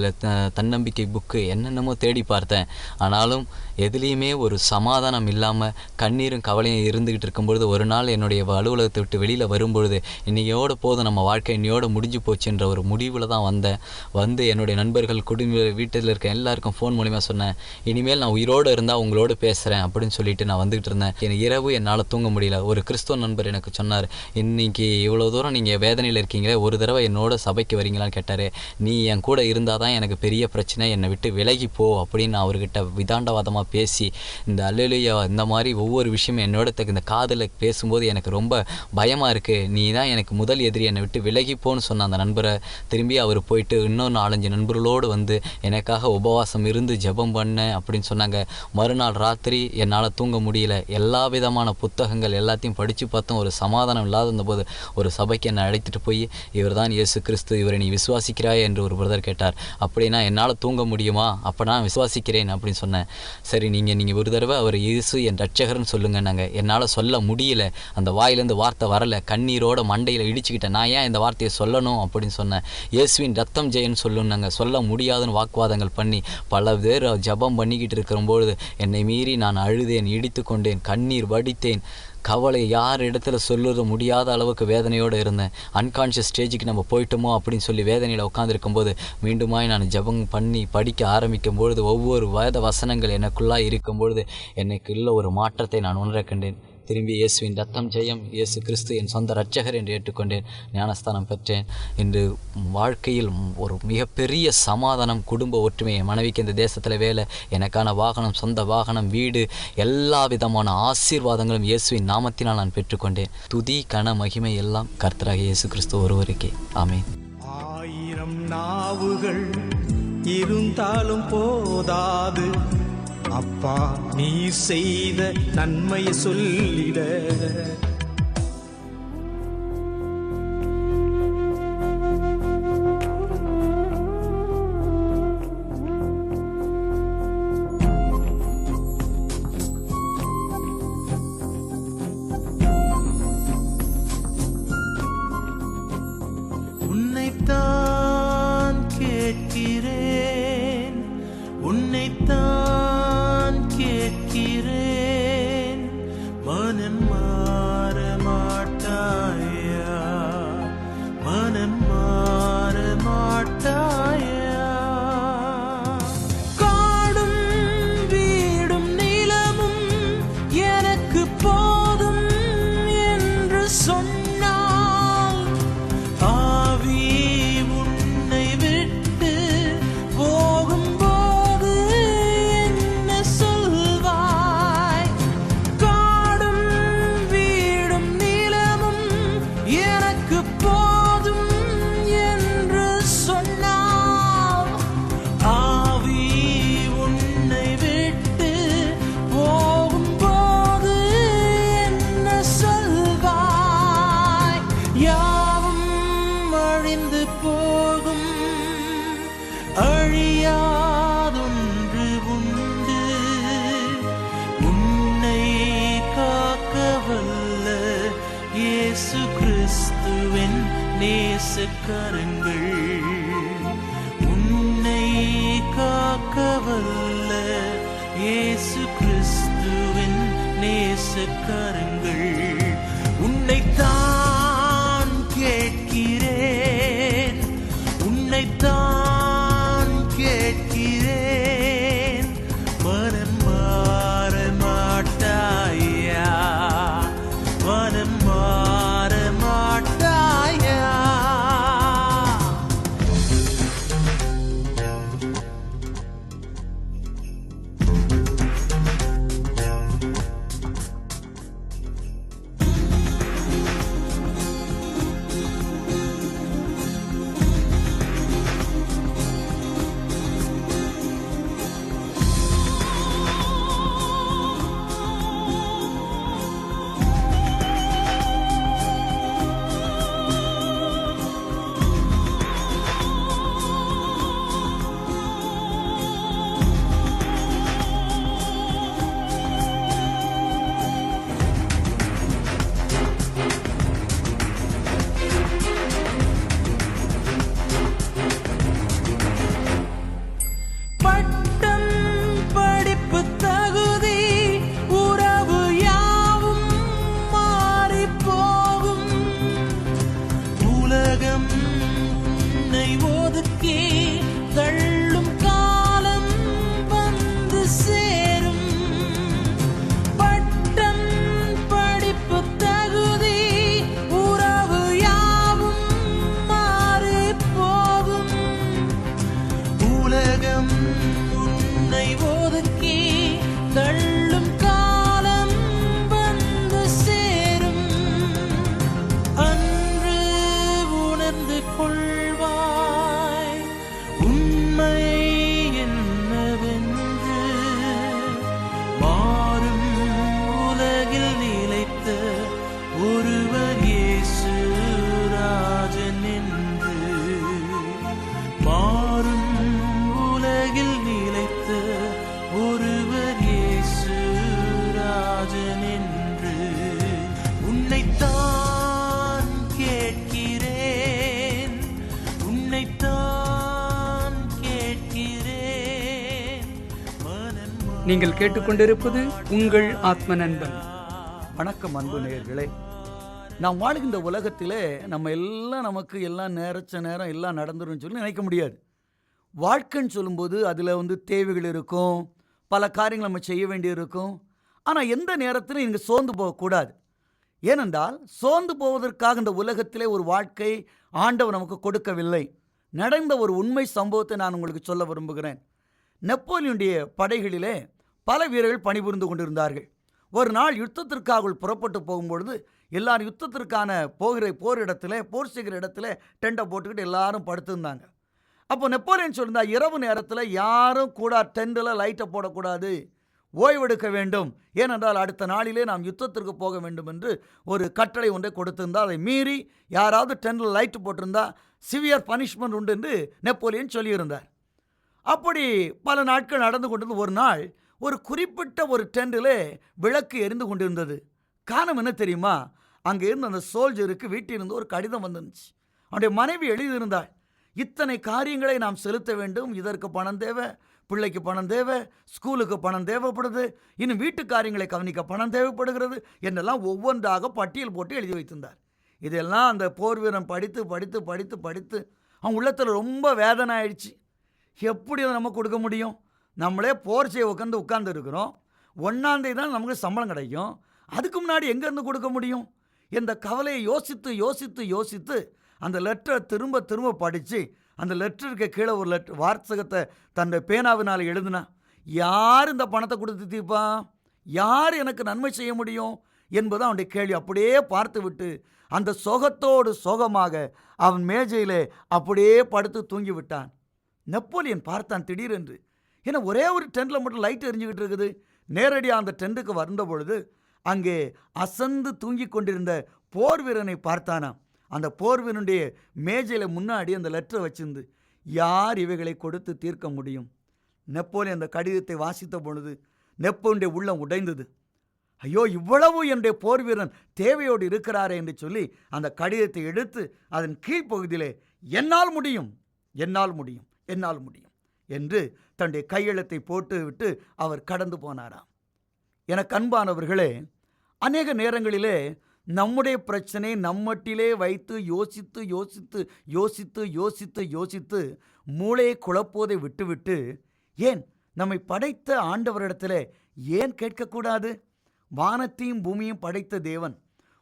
தன்னம்பிக்கை புக்கு என்னென்னமோ தேடி பார்த்தேன். ஆனாலும் எதுலேயுமே ஒரு சமாதானம் இல்லாமல் கண்ணீரும் கவலையும் இருந்துக்கிட்டு இருக்கும்பொழுது ஒரு நாள் நாள் என்னுடைய அலுவலகத்தை விட்டு வெளியில் வரும்பொழுது இன்னையோட போதும், நம்ம வாழ்க்கை இன்னையோட முடிஞ்சு போச்சுன்ற ஒரு முடிவில் தான் வந்து என்னுடைய நண்பர்கள், குடும்ப, வீட்டில் இருக்க எல்லாருக்கும் ஃபோன் மூலிமா சொன்னேன், இனிமேல் நான் உயிரோடு இருந்தால் உங்களோடு பேசுகிறேன் அப்படின்னு சொல்லிட்டு நான் வந்துகிட்டு இருந்தேன். இரவு என்னால் தூங்க முடியல. ஒரு கிறிஸ்துவ நண்பர் எனக்கு சொன்னார், இன்னைக்கு இவ்வளோ தூரம் நீங்கள் வேதனையில் இருக்கீங்களே, ஒரு தடவை என்னோட சபைக்கு வரீங்களான்னு கேட்டார். நீ என் கூட இருந்தால் தான் எனக்கு பெரிய பிரச்சனை, என்னை விட்டு விலகி போ அப்படின்னு நான் அவர்கிட்ட விதாண்டவாதமாக பேசி, இந்த அல்லேலூயா இந்த மாதிரி ஒவ்வொரு விஷயமும் என்னோட இந்த காதில் பேசும்போது எனக்கு ரொம்ப பயமாக இருக்குது, நீ தான் எனக்கு முதல் எதிரி, என்னை விட்டு விலகிப்போன்னு சொன்ன அந்த நண்பரை திரும்பி அவர் போயிட்டு இன்னொரு 4-5 நண்பர்களோடு வந்து எனக்காக உபவாசம் இருந்து ஜெபம் பண்ண அப்படின்னு சொன்னாங்க. மறுநாள் ராத்திரி என்னால் தூங்க முடியல. எல்லா விதமான புத்தகங்கள் எல்லாத்தையும் படித்து பார்த்தோம். ஒரு சமாதானம் இல்லாத இருந்தபோது ஒரு சபைக்கு என்னை அழைத்துட்டு போய், இவர் தான் இயேசு கிறிஸ்து, இவரை நீ விசுவாசிக்கிறாய் என்று ஒரு பிரதர் கேட்டார். அப்படின்னா என்னால் தூங்க முடியுமா? அப்போ நான் விசுவாசிக்கிறேன் அப்படின்னு சொன்னேன். சரி, நீங்கள் ஒரு தடவை அவர் இயேசு என் ரட்சகர்னு சொல்லுங்கன்னாங்க. என்னால் சொல்ல முடியல, அந்த வாயிலேருந்து வார்த்தை வரலை. கண்ணீரோட மண்டையில் இடிச்சுக்கிட்டேன். நான் ஏன் இந்த வார்த்தையை சொல்லணும் அப்படின்னு சொன்னேன். இயேசுவின் ரத்தம் ஜெயன்னு சொல்லுன்னாங்க. சொல்ல முடியாதுன்னு வாக்குவாதங்கள் பண்ணி பல பேர் ஜபம் பண்ணிக்கிட்டு இருக்கிறபொழுது என்னை மீறி நான் அழுதேன், இடித்து கொண்டேன், கண்ணீர் வடித்தேன். கவலை யார் இடத்துல சொல்லுற முடியாத அளவுக்கு வேதனையோடு இருந்தேன். அன்கான்ஷியஸ் ஸ்டேஜுக்கு நம்ம போயிட்டோமோ அப்படின்னு சொல்லி வேதனையில் உட்காந்துருக்கும்போது மீண்டுமாய் நான் ஜெபம் பண்ணி படிக்க ஆரம்பிக்கும் பொழுது ஒவ்வொரு வேத வசனங்கள் எனக்குள்ளாக இருக்கும்பொழுது எனக்குள்ள ஒரு மாற்றத்தை நான் உணர கண்டேன். திரும்பி இயேசுவின் ரத்தம் ஜெயம், இயேசு கிறிஸ்து என் சொந்த இரட்சகர் என்று ஏற்றுக்கொண்டேன். ஞானஸ்தானம் பெற்றேன். இன்று வாழ்க்கையில் ஒரு மிகப்பெரிய சமாதானம், குடும்ப ஒற்றுமை, என் மனைவிக்கு இந்த தேசத்தில் வேலை, எனக்கான வாகனம், சொந்த வாகனம், வீடு, எல்லா விதமான ஆசீர்வாதங்களும் இயேசுவின் நாமத்தினால் நான் பெற்றுக்கொண்டேன். துதி, கன, மகிமை எல்லாம் கர்த்தராகிய இயேசு கிறிஸ்து ஒருவருக்கே. ஆமென். 1000 நாவுகள் இருந்தாலும் போதாது, அப்பா நீ செய்த நன்மையை சொல்லிட. உன்னைத்தான் கேட்கிறேன், உன்னைத்தான் கேட்கிறேன், மனம் மாற மாட்டாயா, மனம் மாற மாட்டாயா. காடும் வீடும் நிலமும் எனக்கு போதும் என்று சொன்னால், ஆவி உன்னை விட்டு போகும்போது என்ன சொல்வாய்? காடும் வீடும் நிலமும் எனக்கு போதும் என்று சொன்னால், ஆவி உன்னை விட்டு போகும்போது என்ன சொல்வாய்? யாவும் அழிந்து போகும், அழியாதொன்று உண்டு, உன்னை காக்க வல்ல இயேசு கிறிஸ்துவின் நேசக்கரங்கள், உன்னை காக்க வல்ல இயேசு கிறிஸ்துவின் நேசக்கரங்கள். உன்னைத்தான் கேட்கிறேன், உன்னைத்தான் கேட்கிறேன், மனம் மாற மாட்டாயா, மனம் மாற மாட்டாயா. ஒதுக்கி தள்ளும் காலம் வந்து சேரும். பட்டம் படிப்பு தகுதி உறவு யாவும் மாறி போகும். உலகம் உன்னை ஒதுக்கி தள்ளும் காலம் வந்து சேரும். அன்று உணர்ந்து கொள்வாய் உண்மை என்னவென்று. மாறும் உலகில் நிலைத்த ஒருவர் இயேசு ராஜன் என்று. மாறும் உலகில் நிலைத்த ஒருவர் இயேசு ராஜன் என்று. உன்னைத்தான் கேட்கிறேன், உன்னைத்தான் கேட்கிறேன். நீங்கள் கேட்டுக்கொண்டிருப்பது உங்கள் ஆத்ம நண்பன். வணக்கம் அன்பு நேயர்களே. நாம் வாழ்கின்ற உலகத்திலே நம்ம எல்லாம் நமக்கு எல்லாம் நேரச்ச நேரம் எல்லாம் நடந்துடும் சொல்லி நினைக்க முடியாது. வாழ்க்கைன்னு சொல்லும்போது அதில் தேவைகள் இருக்கும், பல காரியங்கள் நம்ம செய்ய வேண்டியிருக்கும். ஆனால் எந்த நேரத்திலும் இங்கே சோர்ந்து போகக்கூடாது. ஏனென்றால் சோர்ந்து போவதற்காக இந்த உலகத்திலே ஒரு வாழ்க்கை ஆண்டவர் நமக்கு கொடுக்கவில்லை. நடந்த ஒரு உண்மை சம்பவத்தை நான் உங்களுக்கு சொல்ல விரும்புகிறேன். நெப்போலியனுடைய படைகளிலே பல வீரர்கள் பணிபுரிந்து கொண்டிருந்தார்கள். ஒரு நாள் யுத்தத்திற்காக புறப்பட்டு போகும்பொழுது எல்லாரும் யுத்தத்திற்கான போர் இடத்துல போர் செய்கிற இடத்துல டெண்டை போட்டுக்கிட்டு எல்லாரும் படுத்திருந்தாங்க. அப்போ நெப்போலியன் சொல்லியிருந்தா, இரவு நேரத்தில் யாரும் கூட டெண்டில் லைட்டை போடக்கூடாது, ஓய்வெடுக்க வேண்டும். ஏனென்றால் அடுத்த நாளிலே நாம் யுத்தத்திற்கு போக வேண்டும் என்று ஒரு கட்டளை ஒன்றை கொடுத்திருந்தால் அதை மீறி யாராவது டெண்டில் லைட்டு போட்டிருந்தா சிவியர் பனிஷ்மெண்ட் உண்டு என்று நெப்போலியன் சொல்லியிருந்தார். அப்படி பல நாட்கள் நடந்து கொண்டிருந்த ஒரு நாள் ஒரு குறிப்பிட்ட ஒரு டெண்டிலே விளக்கு எரிந்து கொண்டிருந்தது. காரணம் என்ன தெரியுமா? அங்கே இருந்து அந்த சோல்ஜருக்கு வீட்டிலிருந்து ஒரு கடிதம் வந்துருந்துச்சு. அவனுடைய மனைவி எழுதியிருந்தாள், இத்தனை காரியங்களை நாம் செலுத்த வேண்டும், இதற்கு பணம் தேவை, பிள்ளைக்கு பணம் தேவை, ஸ்கூலுக்கு பணம் தேவைப்படுது, இன்னும் வீட்டு காரியங்களை கவனிக்க பணம் தேவைப்படுகிறது என்றெல்லாம் ஒவ்வொன்றாக பட்டியல் போட்டு எழுதி வைத்திருந்தார். இதெல்லாம் அந்த போர் வீரன் படித்து படித்து படித்து படித்து அவன் உள்ளத்தில் ரொம்ப வேதனை ஆயிடுச்சு. எப்படி அதை நம்ம கொடுக்க முடியும்? நம்மளே போர் செய்ய உட்கார்ந்து இருக்கிறோம். 1ஆம் தேதி தான் நமக்கு சம்பளம் கிடைக்கும், அதுக்கு முன்னாடி எங்கேருந்து கொடுக்க முடியும்? இந்த கவலையை யோசித்து யோசித்து யோசித்து அந்த லெட்டரை திரும்ப திரும்ப படித்து அந்த லெட்டருக்கு கீழே ஒரு வார்த்தகத்தை தன்னுடைய பேனாவினால் எழுதுனா, யார் இந்த பணத்தை கொடுத்து தீர்ப்பான்? யார் எனக்கு நன்மை செய்ய முடியும் என்பது அவனுடைய கேள்வி. அப்படியே பார்த்து விட்டு அந்த சோகத்தோடு சோகமாக அவன் மேஜையிலே அப்படியே படுத்து தூங்கி விட்டான். நெப்போலியன் பார்த்தான் திடீரென்று. ஏன்னா ஒரே ஒரு டெண்டில் மட்டும் லைட் எரிஞ்சுக்கிட்டு இருக்குது. நேரடியாக அந்த டெண்டுக்கு வந்த பொழுது அங்கே அசந்து தூங்கி கொண்டிருந்த போர் வீரனை பார்த்தானாம். அந்த போர் வீரனுடைய மேஜையில் முன்னாடி அந்த லெட்டரை வச்சிருந்து, யார் இவைகளை கொடுத்து தீர்க்க முடியும்? நெப்போலியன் அந்த கடிதத்தை வாசித்த பொழுது நெப்போலியனுடைய உள்ளம் உடைந்தது. ஐயோ, இவ்வளவு என்னுடைய போர் வீரன் தேவையோடு இருக்கிறாரே என்று சொல்லி அந்த கடிதத்தை எடுத்து அதன் கீழ்ப்பகுதியிலே என்னால் முடியும், என்னால் முடியும், என்னால் முடியும் என்று தன்னுடைய கையெழுத்தை போட்டு விட்டு அவர் கடந்து போனாராம். எனக்கு அன்பானவர்களே, அநேக நேரங்களிலே நம்முடைய பிரச்சனை நம்மட்டிலே வைத்து யோசித்து யோசித்து யோசித்து யோசித்து யோசித்து மூளையை குழப்புவதை விட்டுவிட்டு, ஏன் நம்மை படைத்த ஆண்டவரிடத்தில் ஏன் கேட்கக்கூடாது? வானத்தையும் பூமியும் படைத்த தேவன்,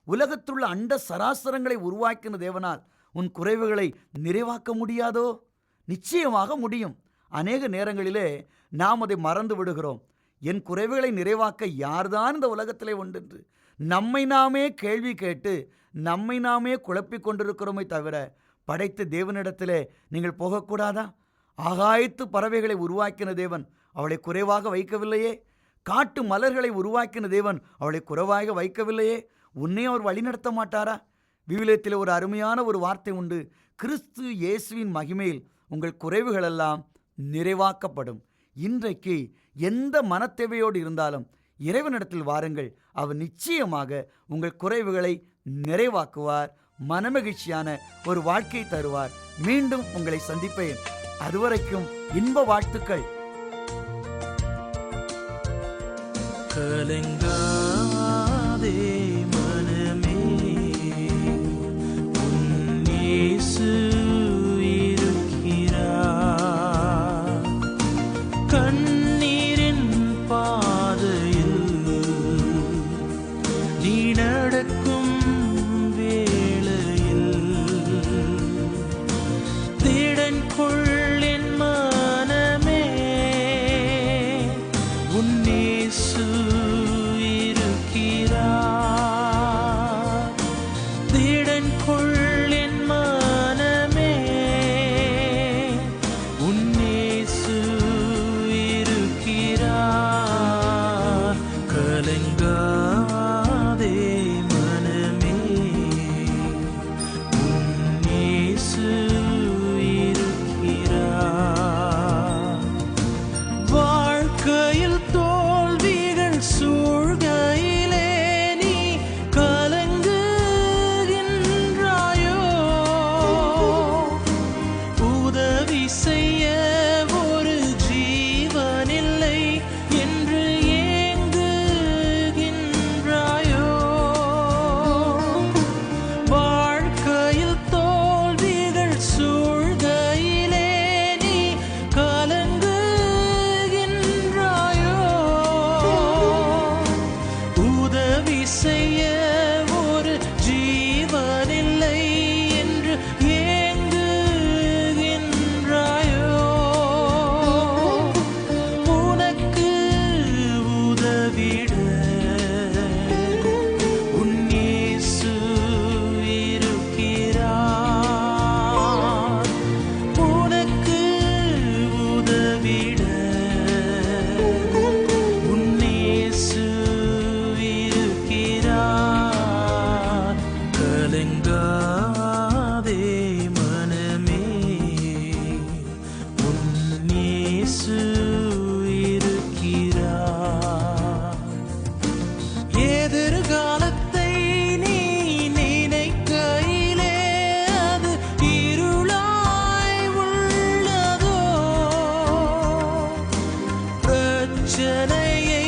உலகத்துள்ள அண்ட சராசரங்களை உருவாக்கின தேவனால் உன் குறைவுகளை நிறைவாக்க முடியாதோ? நிச்சயமாக முடியும். அநேக நேரங்களிலே நாம் அதை மறந்து விடுகிறோம். என் குறைவுகளை நிறைவாக்க யார்தான் இந்த உலகத்திலே உண்டென்று நம்மை நாமே கேள்வி கேட்டு நம்மை நாமே குழப்பிக் கொண்டிருக்கிறோமே தவிர படைத்த தேவனிடத்திலே நீங்கள் போகக்கூடாதா? ஆகாயத்து பறவைகளை உருவாக்கின தேவன் அவளை குறைவாக வைக்கவில்லையே. காட்டு மலர்களை உருவாக்கின தேவன் அவளை குறைவாக வைக்கவில்லையே. உன்னை அவர் வழிநடத்த மாட்டாரா? விவிலியத்தில் ஒரு அருமையான ஒரு வார்த்தை உண்டு, கிறிஸ்து இயேசுவின் மகிமையில் உங்கள் குறைவுகளெல்லாம் நிறைவாக்கப்படும். இன்றைக்கு எந்த மனத்தேவையோடு இருந்தாலும் இறைவனிடத்தில் வாருங்கள், அவர் நிச்சயமாக உங்கள் குறைவுகளை நிறைவாக்குவார், மனமகிழ்ச்சியான ஒரு வாழ்க்கை தருவார். மீண்டும் உங்களை சந்திப்பேன். அதுவரைக்கும் இன்ப வாழ்த்துக்கள். கலங்காதே மனமே, உன் இயேசு இருக்கிறார். உதவி செய்ய ஒரு ஜீவனில்லை என்று ஏங்குகின்றாயோ? வாழ்க்கையில் தோல்விகள் சூழ்கையிலே நீ கலங்குகின்றாயோ? உதவி செய்ய ஒரு ஜீவனில்லை என்று ஏங்குகின்றாயோ? உனக்கு உதவிட உன் இயேசு இருக்கிறார். உனக்கு உதவிட உன் இயேசு இருக்கிறார். கலங்காதே மனமே, உன் இயேசு இருக்கிறார். எதிர்காலத்தை நீ நினைக்கையிலே அது இருளாய் உள்ளதோ? பிரச்சனையை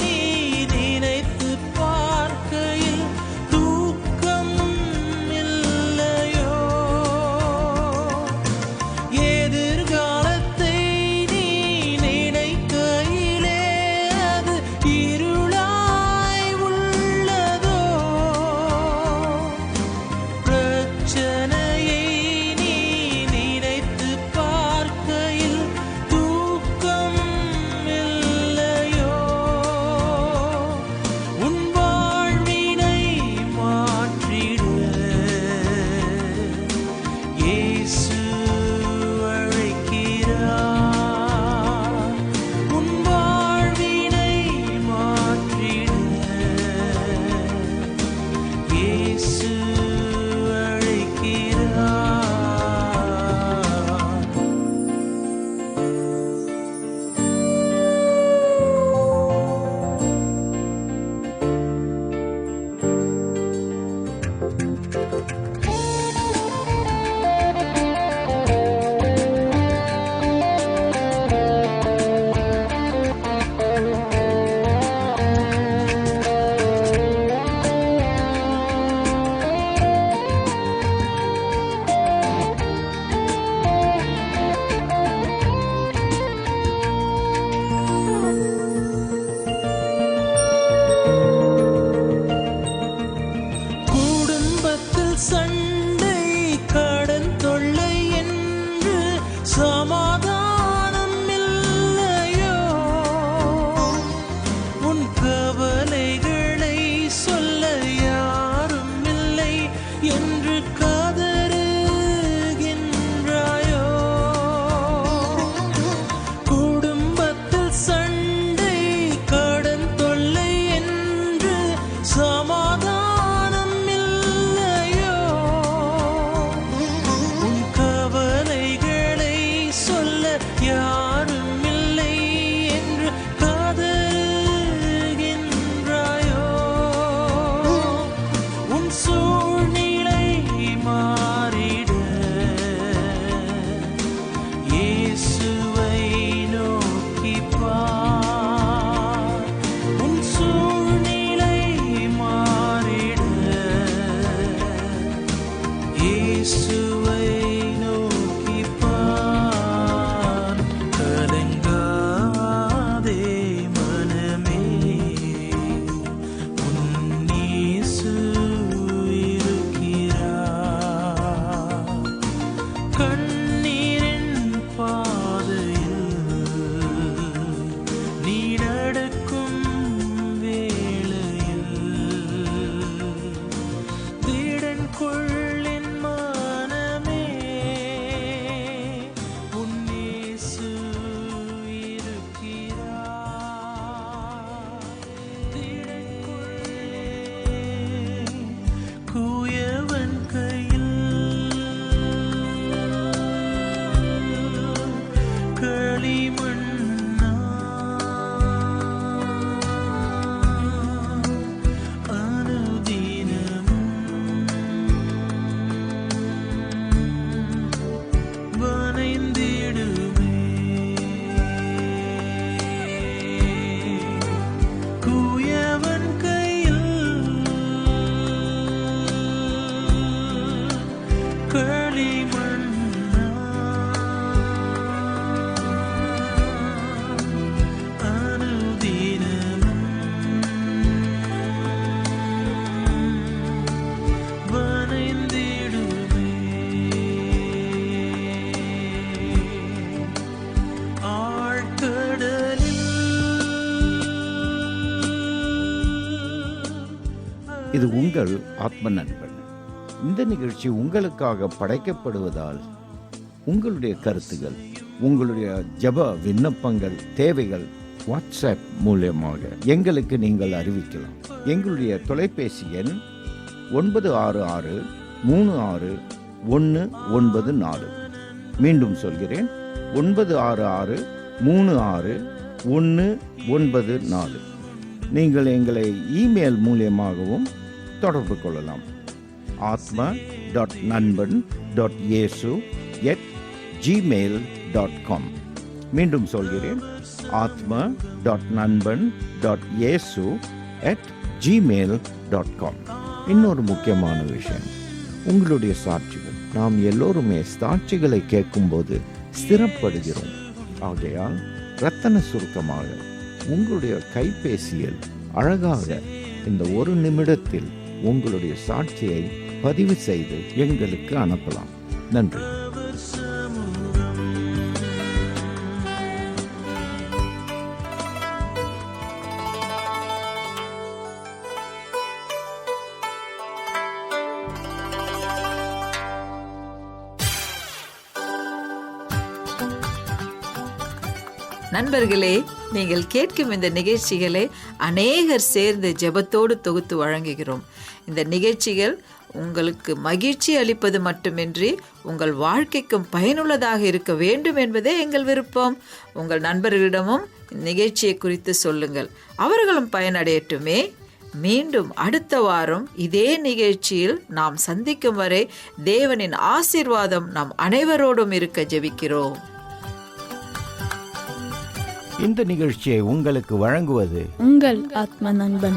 நீ நினைத்து பார்க்கையில் தூக்கம் இல்லையோ? எதிர்காலத்தை நீ நினைக்கையிலே அது இருளாய் உள்ளதோ? பிரச்சனையை நீ நினைத்து பார்க்கையில் தூக்கம் இல்லையோ? உன் வாழ்வினை மாற்றிட இயேசு அழைக்கிறார். உன் வாழ்வினை மாற்றிட இயேசு அழைக்கிறார். குடும்பத்தில் சண்டை கடன் தொல்லை என்று சமாதானம் இல்லையோ? உன் கவலைகளை சொல்ல யாரும் இல்லை என்று கதறுகின்றாயோ? குடும்பத்தில் சண்டை கடன் தொல்லை என்று சமாதானம் இல்லையோ? உன் கவலைகளை சொல்ல யாரும் இல்லை என்று கதறுகின்றாயோ? உன் சூழ்நிலை மாறிட இயேசுவை நோக்கிப் பார். உன் சூழ்நிலை மாறிட இயேசுவை நோக்கிப் பார். இது உங்கள் ஆத்ம நண்பன். இந்த நிகழ்ச்சி உங்களுக்காக படைக்கப்படுவதால் உங்களுடைய கருத்துகள், உங்களுடைய ஜெப விண்ணப்பங்கள், தேவைகள் வாட்ஸ்அப் மூலமாக எங்களுக்கு நீங்கள் அறிவிக்கலாம். எங்களுடைய தொலைபேசி எண் 966-36-194. மீண்டும் சொல்கிறேன், 966-36-194. நீங்கள் எங்களை இமெயில் மூலியமாகவும் தொடர்பு கொள்ளலாம். atma.nanban.yesu@gmail.com. மீண்டும் சொல்கிறேன், atma.nanban.yesu@gmail.com. இன்னொரு முக்கியமான விஷயம், உங்களுடைய சாட்சிகள். நாம் எல்லோருமே சாட்சிகளை கேட்கும்போது ஸ்திரப்படுகிறோம். ஆகையால் ரத்தன சுருக்கமாக உங்களுடைய கைபேசியில் அழகாக இந்த 1 நிமிடத்தில் உங்களுடைய சாட்சியை பதிவு செய்து எங்களுக்கு அனுப்பலாம். நன்றி. நண்பர்களே, நீங்கள் கேட்கும் இந்த நிகழ்ச்சிகளை அநேகர் சேர்ந்து ஜெபத்தோடு தொகுத்து வழங்குகிறோம். இந்த நிகழ்ச்சிகள் உங்களுக்கு மகிழ்ச்சி அளிப்பது மட்டுமின்றி உங்கள் வாழ்க்கைக்கும் பயனுள்ளதாக இருக்க வேண்டும் என்பதே எங்கள் விருப்பம். உங்கள் நண்பர்களிடமும் நிகழ்ச்சியை குறித்து சொல்லுங்கள், அவர்களும் பயனடையட்டுமே. மீண்டும் அடுத்த வாரம் இதே நிகழ்ச்சியில் நாம் சந்திக்கும் வரை தேவனின் ஆசீர்வாதம் நம் அனைவரோடும் இருக்க ஜெபிக்கிறோம். இந்த நிகழ்ச்சியை உங்களுக்கு வழங்குவது உங்கள் ஆத்ம நண்பன்.